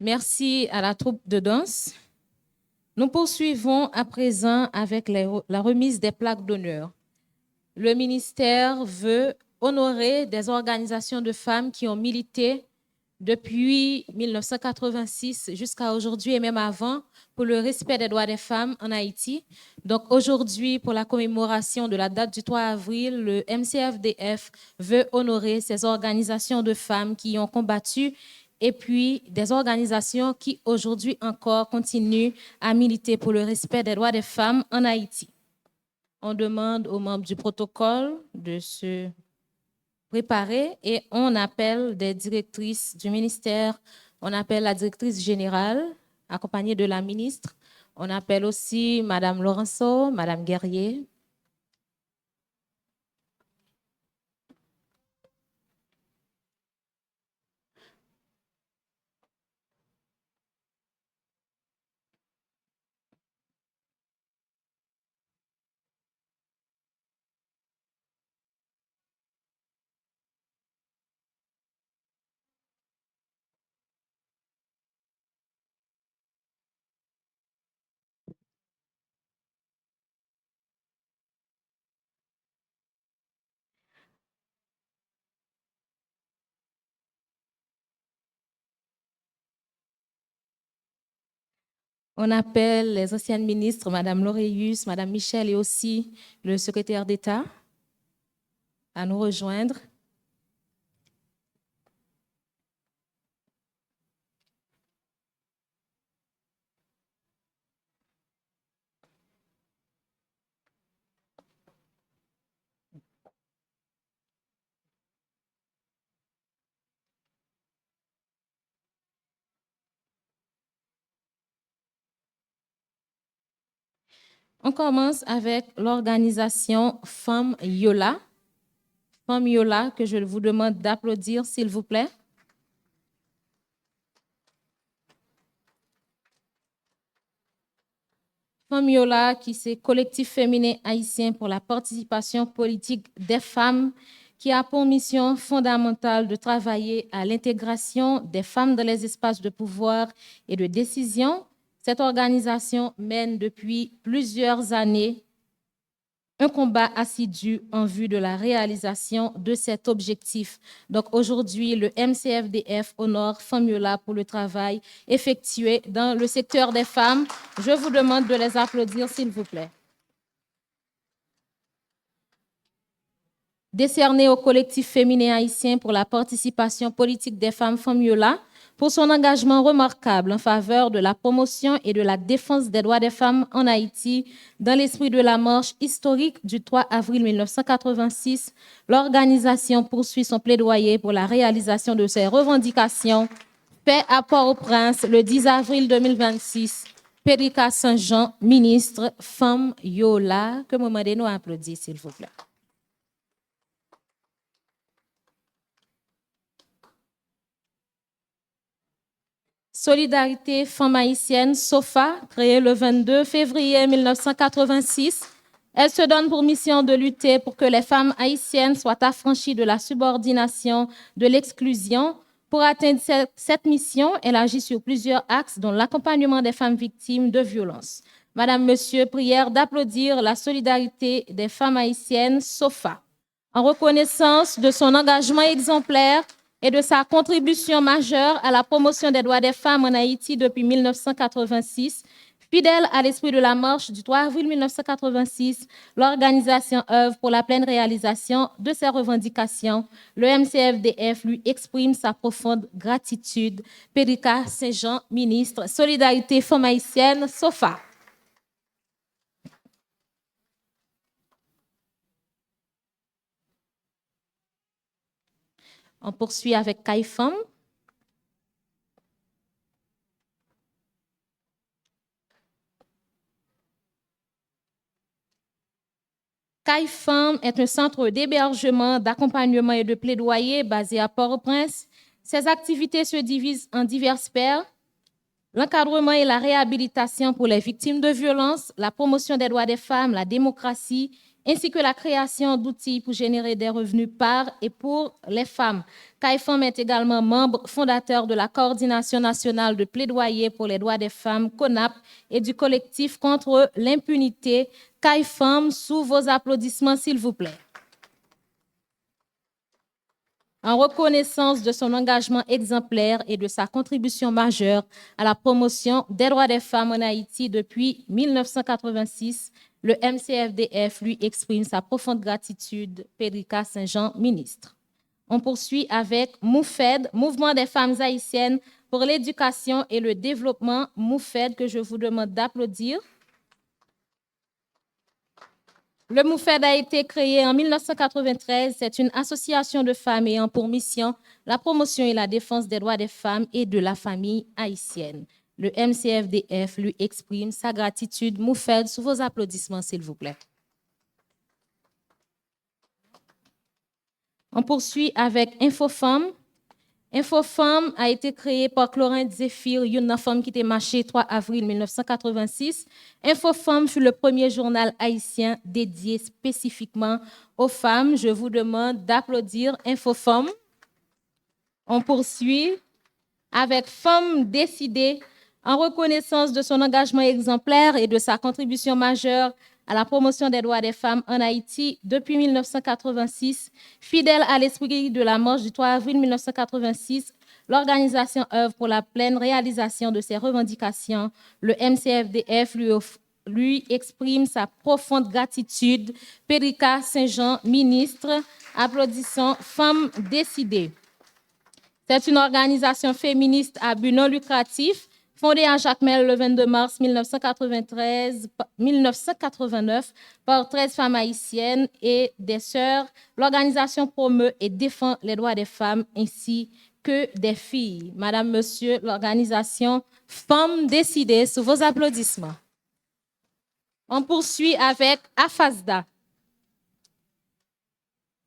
Merci à la troupe de danse. Nous poursuivons à présent avec la remise des plaques d'honneur. Le ministère veut honorer des organisations de femmes qui ont milité depuis 1986 jusqu'à aujourd'hui et même avant pour le respect des droits des femmes en Haïti. Donc aujourd'hui, pour la commémoration de la date du 3 avril, le MCFDF veut honorer ces organisations de femmes qui ont combattu et puis des organisations qui aujourd'hui encore continuent à militer pour le respect des droits des femmes en Haïti. On demande aux membres du protocole de se préparer et on appelle des directrices du ministère. On appelle la directrice générale, accompagnée de la ministre. On appelle aussi Madame Laurenceau, Madame Guerrier. On appelle les anciennes ministres, Madame Laureus, Madame Michel et aussi le secrétaire d'État à nous rejoindre. On commence avec l'organisation Femmes Yola. Femmes Yola, que je vous demande d'applaudir, s'il vous plaît. Femmes Yola, qui c'est collectif féminin haïtien pour la participation politique des femmes, qui a pour mission fondamentale de travailler à l'intégration des femmes dans les espaces de pouvoir et de décision. Cette organisation mène depuis plusieurs années un combat assidu en vue de la réalisation de cet objectif. Donc aujourd'hui, le MCFDF honore Femmes Yola pour le travail effectué dans le secteur des femmes. Je vous demande de les applaudir, s'il vous plaît. Décerné au collectif féminin haïtien pour la participation politique des femmes Femmes Yola, pour son engagement remarquable en faveur de la promotion et de la défense des droits des femmes en Haïti, dans l'esprit de la marche historique du 3 avril 1986, l'organisation poursuit son plaidoyer pour la réalisation de ses revendications faites à Port-au-Prince le 10 avril 2026. Périka Saint-Jean, ministre Femmes Yola, que vous m'aidez nous applaudir, s'il vous plaît. Solidarité Femmes haïtiennes, SOFA, créée le 22 février 1986. Elle se donne pour mission de lutter pour que les femmes haïtiennes soient affranchies de la subordination, de l'exclusion. Pour atteindre cette mission, elle agit sur plusieurs axes, dont l'accompagnement des femmes victimes de violences. Madame, Monsieur, prière d'applaudir la solidarité des femmes haïtiennes, SOFA. En reconnaissance de son engagement exemplaire et de sa contribution majeure à la promotion des droits des femmes en Haïti depuis 1986, fidèle à l'esprit de la marche du 3 avril 1986, l'organisation œuvre pour la pleine réalisation de ses revendications. Le MCFDF lui exprime sa profonde gratitude. Périka Saint-Jean, ministre, Solidarité Femmes haïtiennes, SOFA. On poursuit avec CAIFEM. CAIFEM est un centre d'hébergement, d'accompagnement et de plaidoyer basé à Port-au-Prince. Ses activités se divisent en diverses sphères: l'encadrement et la réhabilitation pour les victimes de violences, la promotion des droits des femmes, la démocratie, ainsi que la création d'outils pour générer des revenus par et pour les femmes. CAIFEM est également membre fondateur de la Coordination nationale de plaidoyer pour les droits des femmes, CONAP, et du collectif contre l'impunité. CAIFEM, sous vos applaudissements, s'il vous plaît. en reconnaissance de son engagement exemplaire et de sa contribution majeure à la promotion des droits des femmes en Haïti depuis 1986, le MCFDF lui exprime sa profonde gratitude. Pédrica Saint-Jean, ministre. On poursuit avec MOUFED, Mouvement des femmes haïtiennes pour l'éducation et le développement. MOUFED, que je vous demande d'applaudir. Le MOUFED a été créé en 1993. C'est une association de femmes ayant pour mission la promotion et la défense des droits des femmes et de la famille haïtienne. Le MCFDF lui exprime sa gratitude. MOUFED, sous vos applaudissements, s'il vous plaît. On poursuit avec InfoFemme. InfoFemme a été créé par Chlorine Zéphir, une femme qui était marchée 3 avril 1986. InfoFemme fut le premier journal haïtien dédié spécifiquement aux femmes. Je vous demande d'applaudir InfoFemme. On poursuit avec Femmes décidées, en reconnaissance de son engagement exemplaire et de sa contribution majeure à la promotion des droits des femmes en Haïti depuis 1986. Fidèle à l'esprit de la marche du 3 avril 1986, l'organisation œuvre pour la pleine réalisation de ses revendications. Le MCFDF lui exprime sa profonde gratitude. Pédrica Saint-Jean, ministre. Applaudissons Femmes décidées. C'est une organisation féministe à but non lucratif fondée à Jacmel le 22 mars 1989 par 13 femmes haïtiennes et des sœurs. L'organisation promeut et défend les droits des femmes ainsi que des filles. Madame, Monsieur, l'organisation Femmes décidées, sous vos applaudissements. On poursuit avec AFASDA.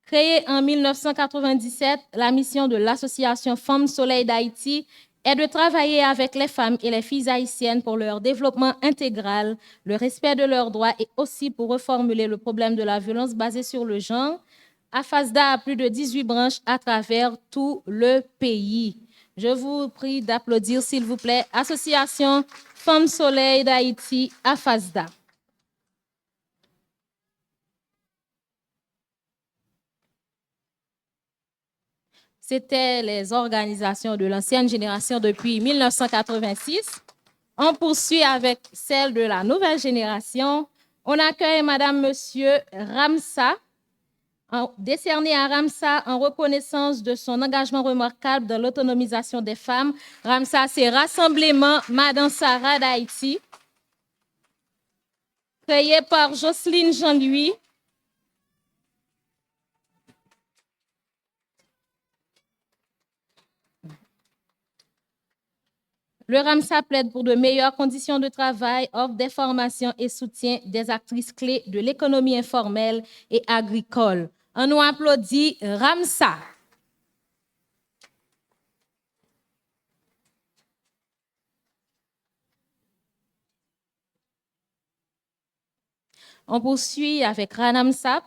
Créée en 1997, la mission de l'association Femmes Soleil d'Haïti est de travailler avec les femmes et les filles haïtiennes pour leur développement intégral, le respect de leurs droits et aussi pour reformuler le problème de la violence basée sur le genre. AFASDA a plus de 18 branches à travers tout le pays. Je vous prie d'applaudir, s'il vous plaît, Association Femmes Soleil d'Haïti, AFASDA. C'était les organisations de l'ancienne génération depuis 1986. On poursuit avec celle de la nouvelle génération. On accueille Madame, Monsieur Ramsa, décerné à Ramsa en reconnaissance de son engagement remarquable dans l'autonomisation des femmes. Ramsa, c'est Rassemblement Madame Sarah d'Haïti, créé par Jocelyne Jean-Louis. Le Ramsa plaide pour de meilleures conditions de travail, offre des formations et soutient des actrices clés de l'économie informelle et agricole. On nous applaudit Ramsa. On poursuit avec Ranamsap.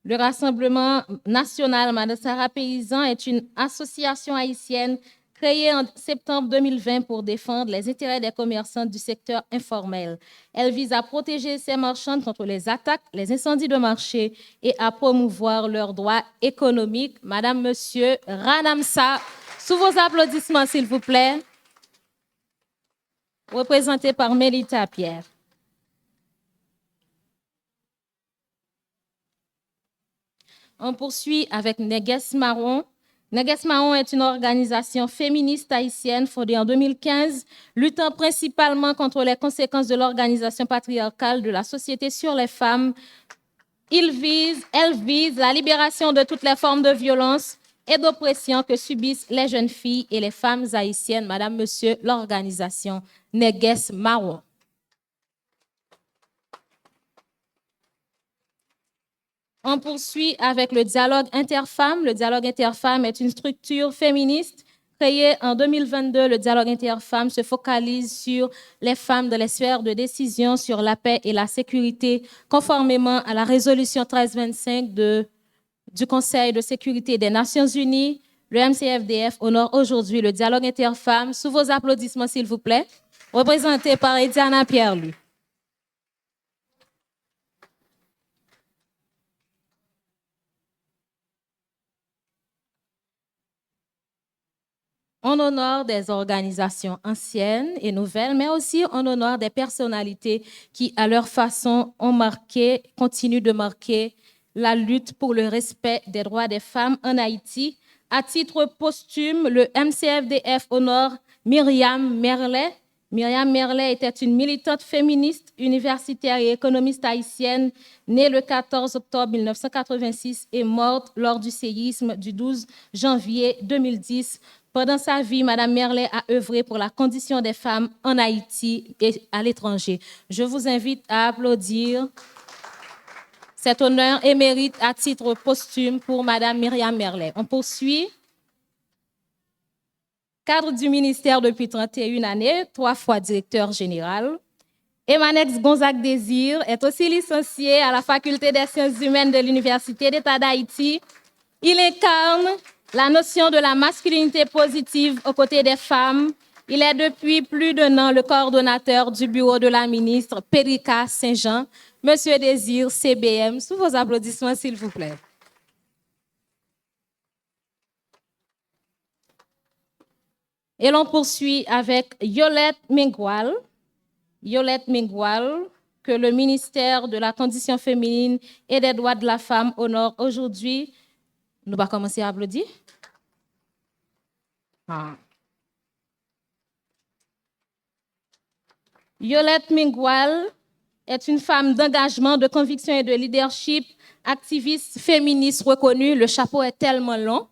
Le Rassemblement national Madassara Paysan est une association haïtienne créée en septembre 2020 pour défendre les intérêts des commerçants du secteur informel. Elle vise à protéger ces marchands contre les attaques, les incendies de marché et à promouvoir leurs droits économiques. Madame, Monsieur Ranamsa, sous vos applaudissements, s'il vous plaît, représenté par Mélita Pierre. On poursuit avec Neges Marron. Neges Marron est une organisation féministe haïtienne fondée en 2015, luttant principalement contre les conséquences de l'organisation patriarcale de la société sur les femmes. Elle vise la libération de toutes les formes de violence et d'oppression que subissent les jeunes filles et les femmes haïtiennes. Madame, Monsieur, l'organisation Neges Marron. On poursuit avec le dialogue interfemme. Le dialogue interfemme est une structure féministe créée en 2022. Le dialogue interfemme se focalise sur les femmes dans les sphères de décision, sur la paix et la sécurité, conformément à la résolution 1325 du Conseil de sécurité des Nations Unies. Le MCFDF honore aujourd'hui le dialogue interfemme. Sous vos applaudissements, s'il vous plaît, représenté par Ediana Pierre-Louis. en honneur des organisations anciennes et nouvelles, mais aussi en honneur des personnalités qui, à leur façon, ont marqué, continuent de marquer la lutte pour le respect des droits des femmes en Haïti. À titre posthume, le MCFDF honore Myriam Merlet. Myriam Merlet était une militante féministe, universitaire et économiste haïtienne, née le 14 octobre 1986 et morte lors du séisme du 12 janvier 2010. Pendant sa vie, Mme Merlet a œuvré pour la condition des femmes en Haïti et à l'étranger. Je vous invite à applaudir cet honneur et mérite à titre posthume pour Mme Myriam Merlet. On poursuit. Cadre du ministère depuis 31 années, 3 fois directeur général. Emanex Gonzague Désir est aussi licencié à la Faculté des sciences humaines de l'Université d'État d'Haïti. Il incarne la notion de la masculinité positive aux côtés des femmes. Il est depuis plus d'1 an le coordonnateur du bureau de la ministre Périka Saint-Jean. Monsieur Désir, CBM, sous vos applaudissements, s'il vous plaît. Et l'on poursuit avec Yolette Mingwal. Yolette Mingwal, que le ministère de la Condition féminine et des droits de la femme honore aujourd'hui. Nous allons commencer à applaudir. Yolette Mingwal est une femme d'engagement, de conviction et de leadership, activiste féministe reconnue. Le chapeau est tellement long.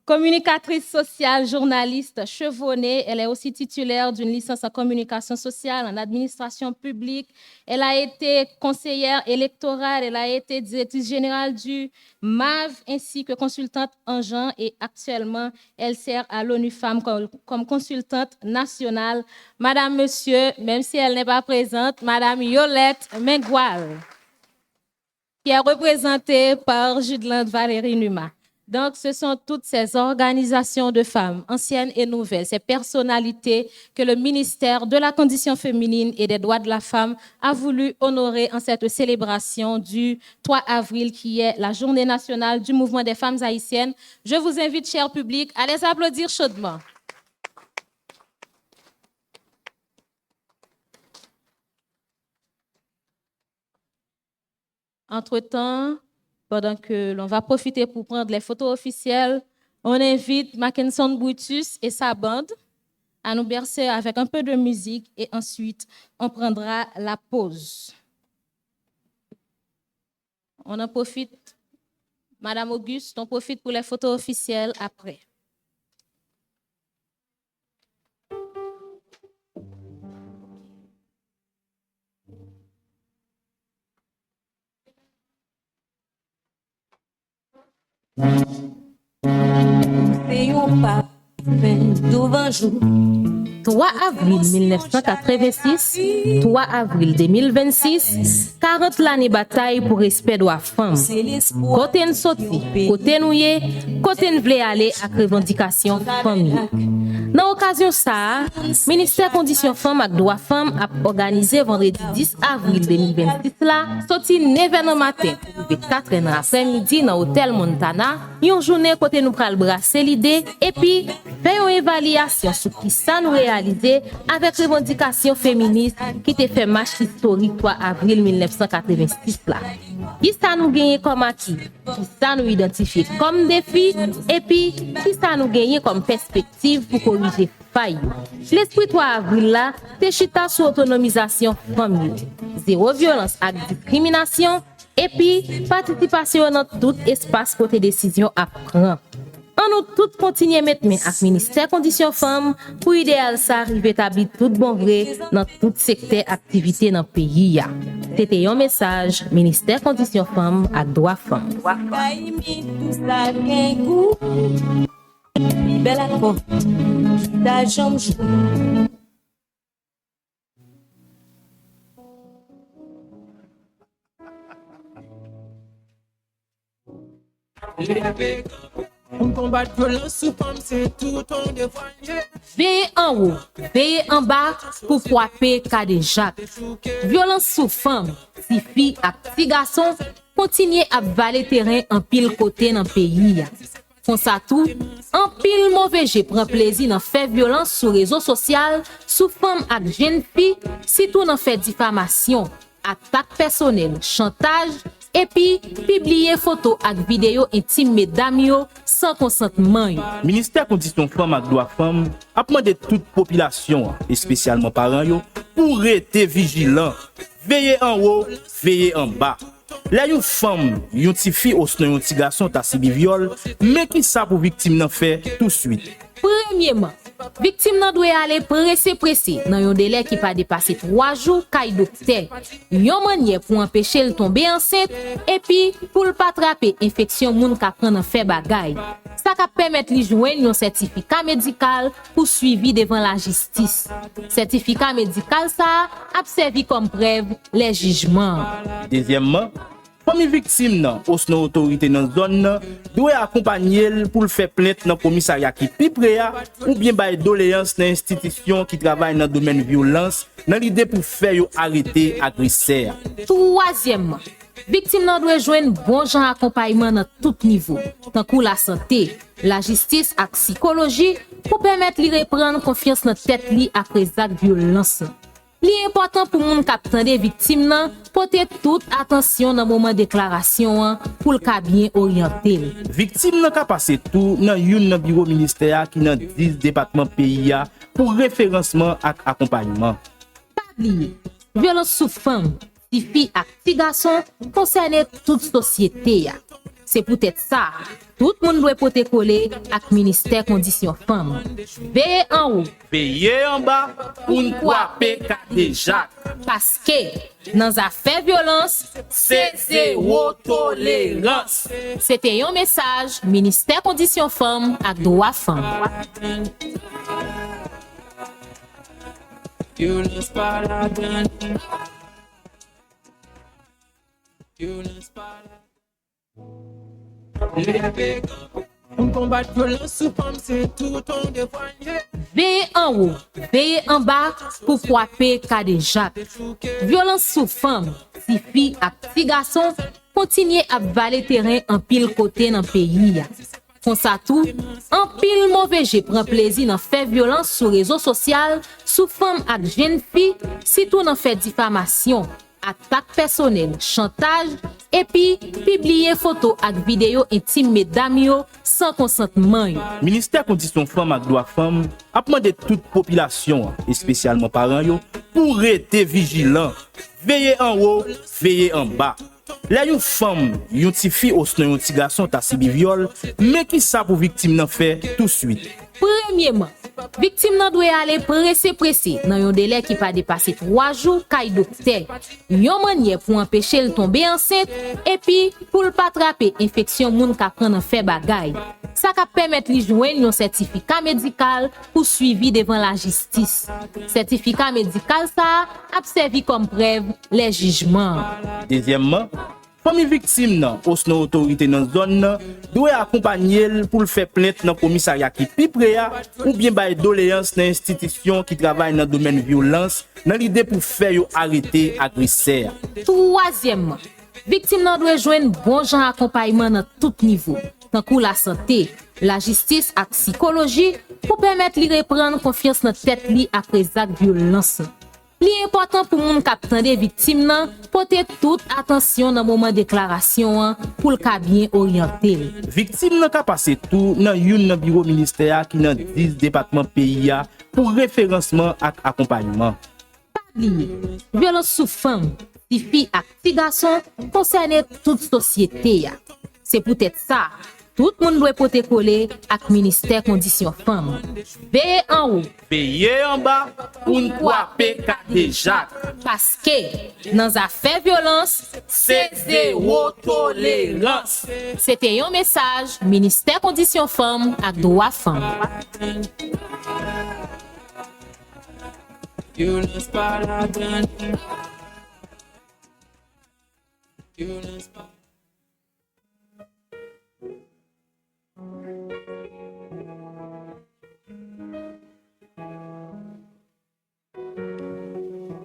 Communicatrice sociale, journaliste chevronnée, elle est aussi titulaire d'une licence en communication sociale, en administration publique. Elle a été conseillère électorale, elle a été directrice générale du MAV ainsi que consultante en genre et actuellement, elle sert à l'ONU Femmes comme consultante nationale. Madame, Monsieur, même si elle n'est pas présente, Madame Yolette Mingwal, qui est représentée par Judelande Valérie Numa. Donc, ce sont toutes ces organisations de femmes, anciennes et nouvelles, ces personnalités que le ministère de la Condition féminine et des droits de la femme a voulu honorer en cette célébration du 3 avril, qui est la journée nationale du mouvement des femmes haïtiennes. Je vous invite, cher public, à les applaudir chaudement. Entre-temps, pendant que l'on va profiter pour prendre les photos officielles, on invite Mackinson Brutus et sa bande à nous bercer avec un peu de musique et ensuite on prendra la pause. On en profite, Madame Auguste, on profite pour les photos officielles après. C'est un pas devant jour. 3 avril 1986, 3 avril 2026, 40 l'année bataille pour respect de la femme. Côté nous sorti, côté nous y, côté nous voulons aller avec revendication famille. Dans l'occasion ça, ministère Condition Femmes et Droits Femmes a organisé vendredi 10 avril 2026 là, sorti 9h matin pour 4h après-midi dans l'hôtel Montana, une journée côté nous pral brasser l'idée et puis faire une évaluation sur qui ça nous réalisé avec revendication féministe qui te fait marche historique 3 avril 1986 là. Qui ça nous gagne comme acquis, qui ça nous identifie comme défi et puis qui ça nous gagne comme perspective pour corriger failles. L'esprit 3 avril là, c'est chita sur autonomisation famille, zéro violence et discrimination et puis participation dans tout espace côté décision à prendre. On nous tout continuer mettre main avec ministère Condition Femmes pour idéal ça arriver établir tout bon vrai dans tout secteur activité dans le pays. C'était un message ministère Condition Femmes et Droits Femmes. On combat violence sous femme, c'est tout on devoir. Veillez en haut, veillez en bas pour frapper Kade Jacques. Violence sous femme, si fille et petit garçon, continuez à valer terrain en pile côté dans le pays. Kon sa tou, an pile mauvais jè prend plaisir dans faire violence sur réseau social, sous femme ak jeune fille, surtout dans fait diffamation, attaque personnelle, chantage, et puis publier photo ak vidéo intime mesdames yo sans consentement yo. Ministère condition femme ak droit femme a demandé toute population et spécialement parents yo pour rester vigilant, veiller en haut, veiller en bas. Là yon femme, yon ti fille ou sinon yon ti garçon ta subi viol, mais qui ça pour victime nan fait tout de suite. Premièrement, victime nan doit aller pressé dans yon délai qui pas dépasser 3 jours kay docteur. Yon manière pour empêcher le tomber enceinte et puis pour le pas attraper infection moun ka prend fait bagay. Ça ka permettre li joindre un certificat médical pour suivi devant la justice. Certificat médical ça a servi comme preuve les jugements. Deuxièmement, famille victime nan, ou sinon autorité dans zone nan, doit accompagner pour le faire plainte dans commissariat qui pi près ou bien bay doléance dans institution qui travaille dans domaine violence, dans l'idée pour faire yo arrêter agresseur. Troisièmement, victime nan doit joindre bon genre accompagnement dans tout niveau, tant que la santé, la justice et psychologie pour permettre li reprendre confiance dans tête li après acte violence. Li important pour moun kap tande victime nan porter toute attention dans moment déclaration pour le ka bien orienté. Victime nan ka passe tout dans yon nan bureau ministère qui dans 10 départements pays pour référencement et accompagnement. Pas oublier, violence sous femme, ti fille et ti garçon concerne toute société. C'est peut-être ça. Tout le monde doit porter coller avec ministère condition femme. Veillez en haut. Veillez en bas pour ne pas pécader Jacques. Parce que dans affaires violence, c'est zéro tolérance. C'était un message ministère condition femme avec droit femme. Violence par la donne. Violence par la on combat violence sous femme, c'est tout ton devoir. Veillez en haut, veillez en bas pour frapper Kade Jacques. Violence sous femme, si fille et si garçon, continuez à valer terrain en pile côté dans le pays. Comme ça tout, en pile mauvais jeu prend plaisir dans faire violence sur réseau social, sous femme et jeune fille, surtout dans fait diffamation, attaque personnelle, chantage, et puis publier photo ak vidéo intime mesdames yo sans consentement yo. Ministère condition femme ak droit femme a demandé toute population et spécialement parents yo pour rester vigilant, veiller en haut, veiller en bas. Là yon femme, yon ti fille ou sinon yon ti garçon ta subi viol, mais qui ça pour victime nan fait tout de suite. Premièrement, victime nan doit aller pressé dans yon délai qui pas dépasser 3 jours kay docteur. Yon manière pour empêcher le tomber enceinte et puis pour le pas attraper infection moun ka prend fait bagay. Ça ka permettre li joindre un certificat médical pour suivi devant la justice. Certificat médical ça a servi comme preuve les jugements. Deuxièmement, famille victime nan, ou sinon autorité dans zone nan, doit accompagner pour le faire plainte dans commissariat qui pi près ou bien bay doléance dans institution qui travaille dans domaine violence, dans l'idée pour faire yo arrêter agresseur. Troisièmement, victime nan doit joindre bon genre accompagnement dans tout niveau, tant que la santé, la justice et psychologie pour permettre li reprendre confiance dans tête li après acte violence. Li important pour moun kap tande victime nan porter toute attention dans moment déclaration pour le ka bien orienté. Victime nan ka passe tout dans yon nan bureau ministère qui dans 10 départements pays pour référencement et accompagnement. Pas oublier, violence sous femme, ti fille et ti garçon concerne toute société. C'est peut-être ça. Tout le monde doit porter coller avec ministère condition femme. Veillez en haut. Veillez en bas pour ne pas pécader Jacques. Parce que dans affaires violence, c'est zéro tolérance. C'était un message ministère condition femme avec droit femme. Violence par la donne. Violence par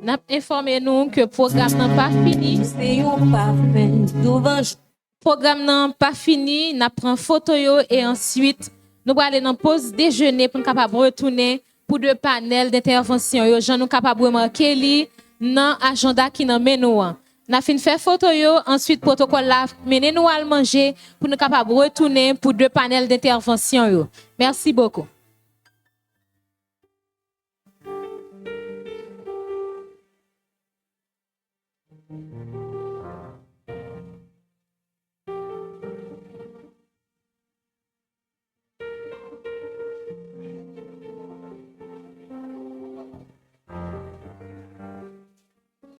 N'a informé nous que le programme n'a pas fini. C'est un parfum Programme nan pas fini, n'a prend photo yo et ensuite nous allons aller dans pause déjeuner pour nous capable retourner pour deux panels d'intervention yo, Jean nous capable marquer li dans agenda qui nan menu an. N'a fin faire photo yo, ensuite protocole là mener nous à manger pour nous capable retourner pour deux panels d'intervention yo. Merci beaucoup.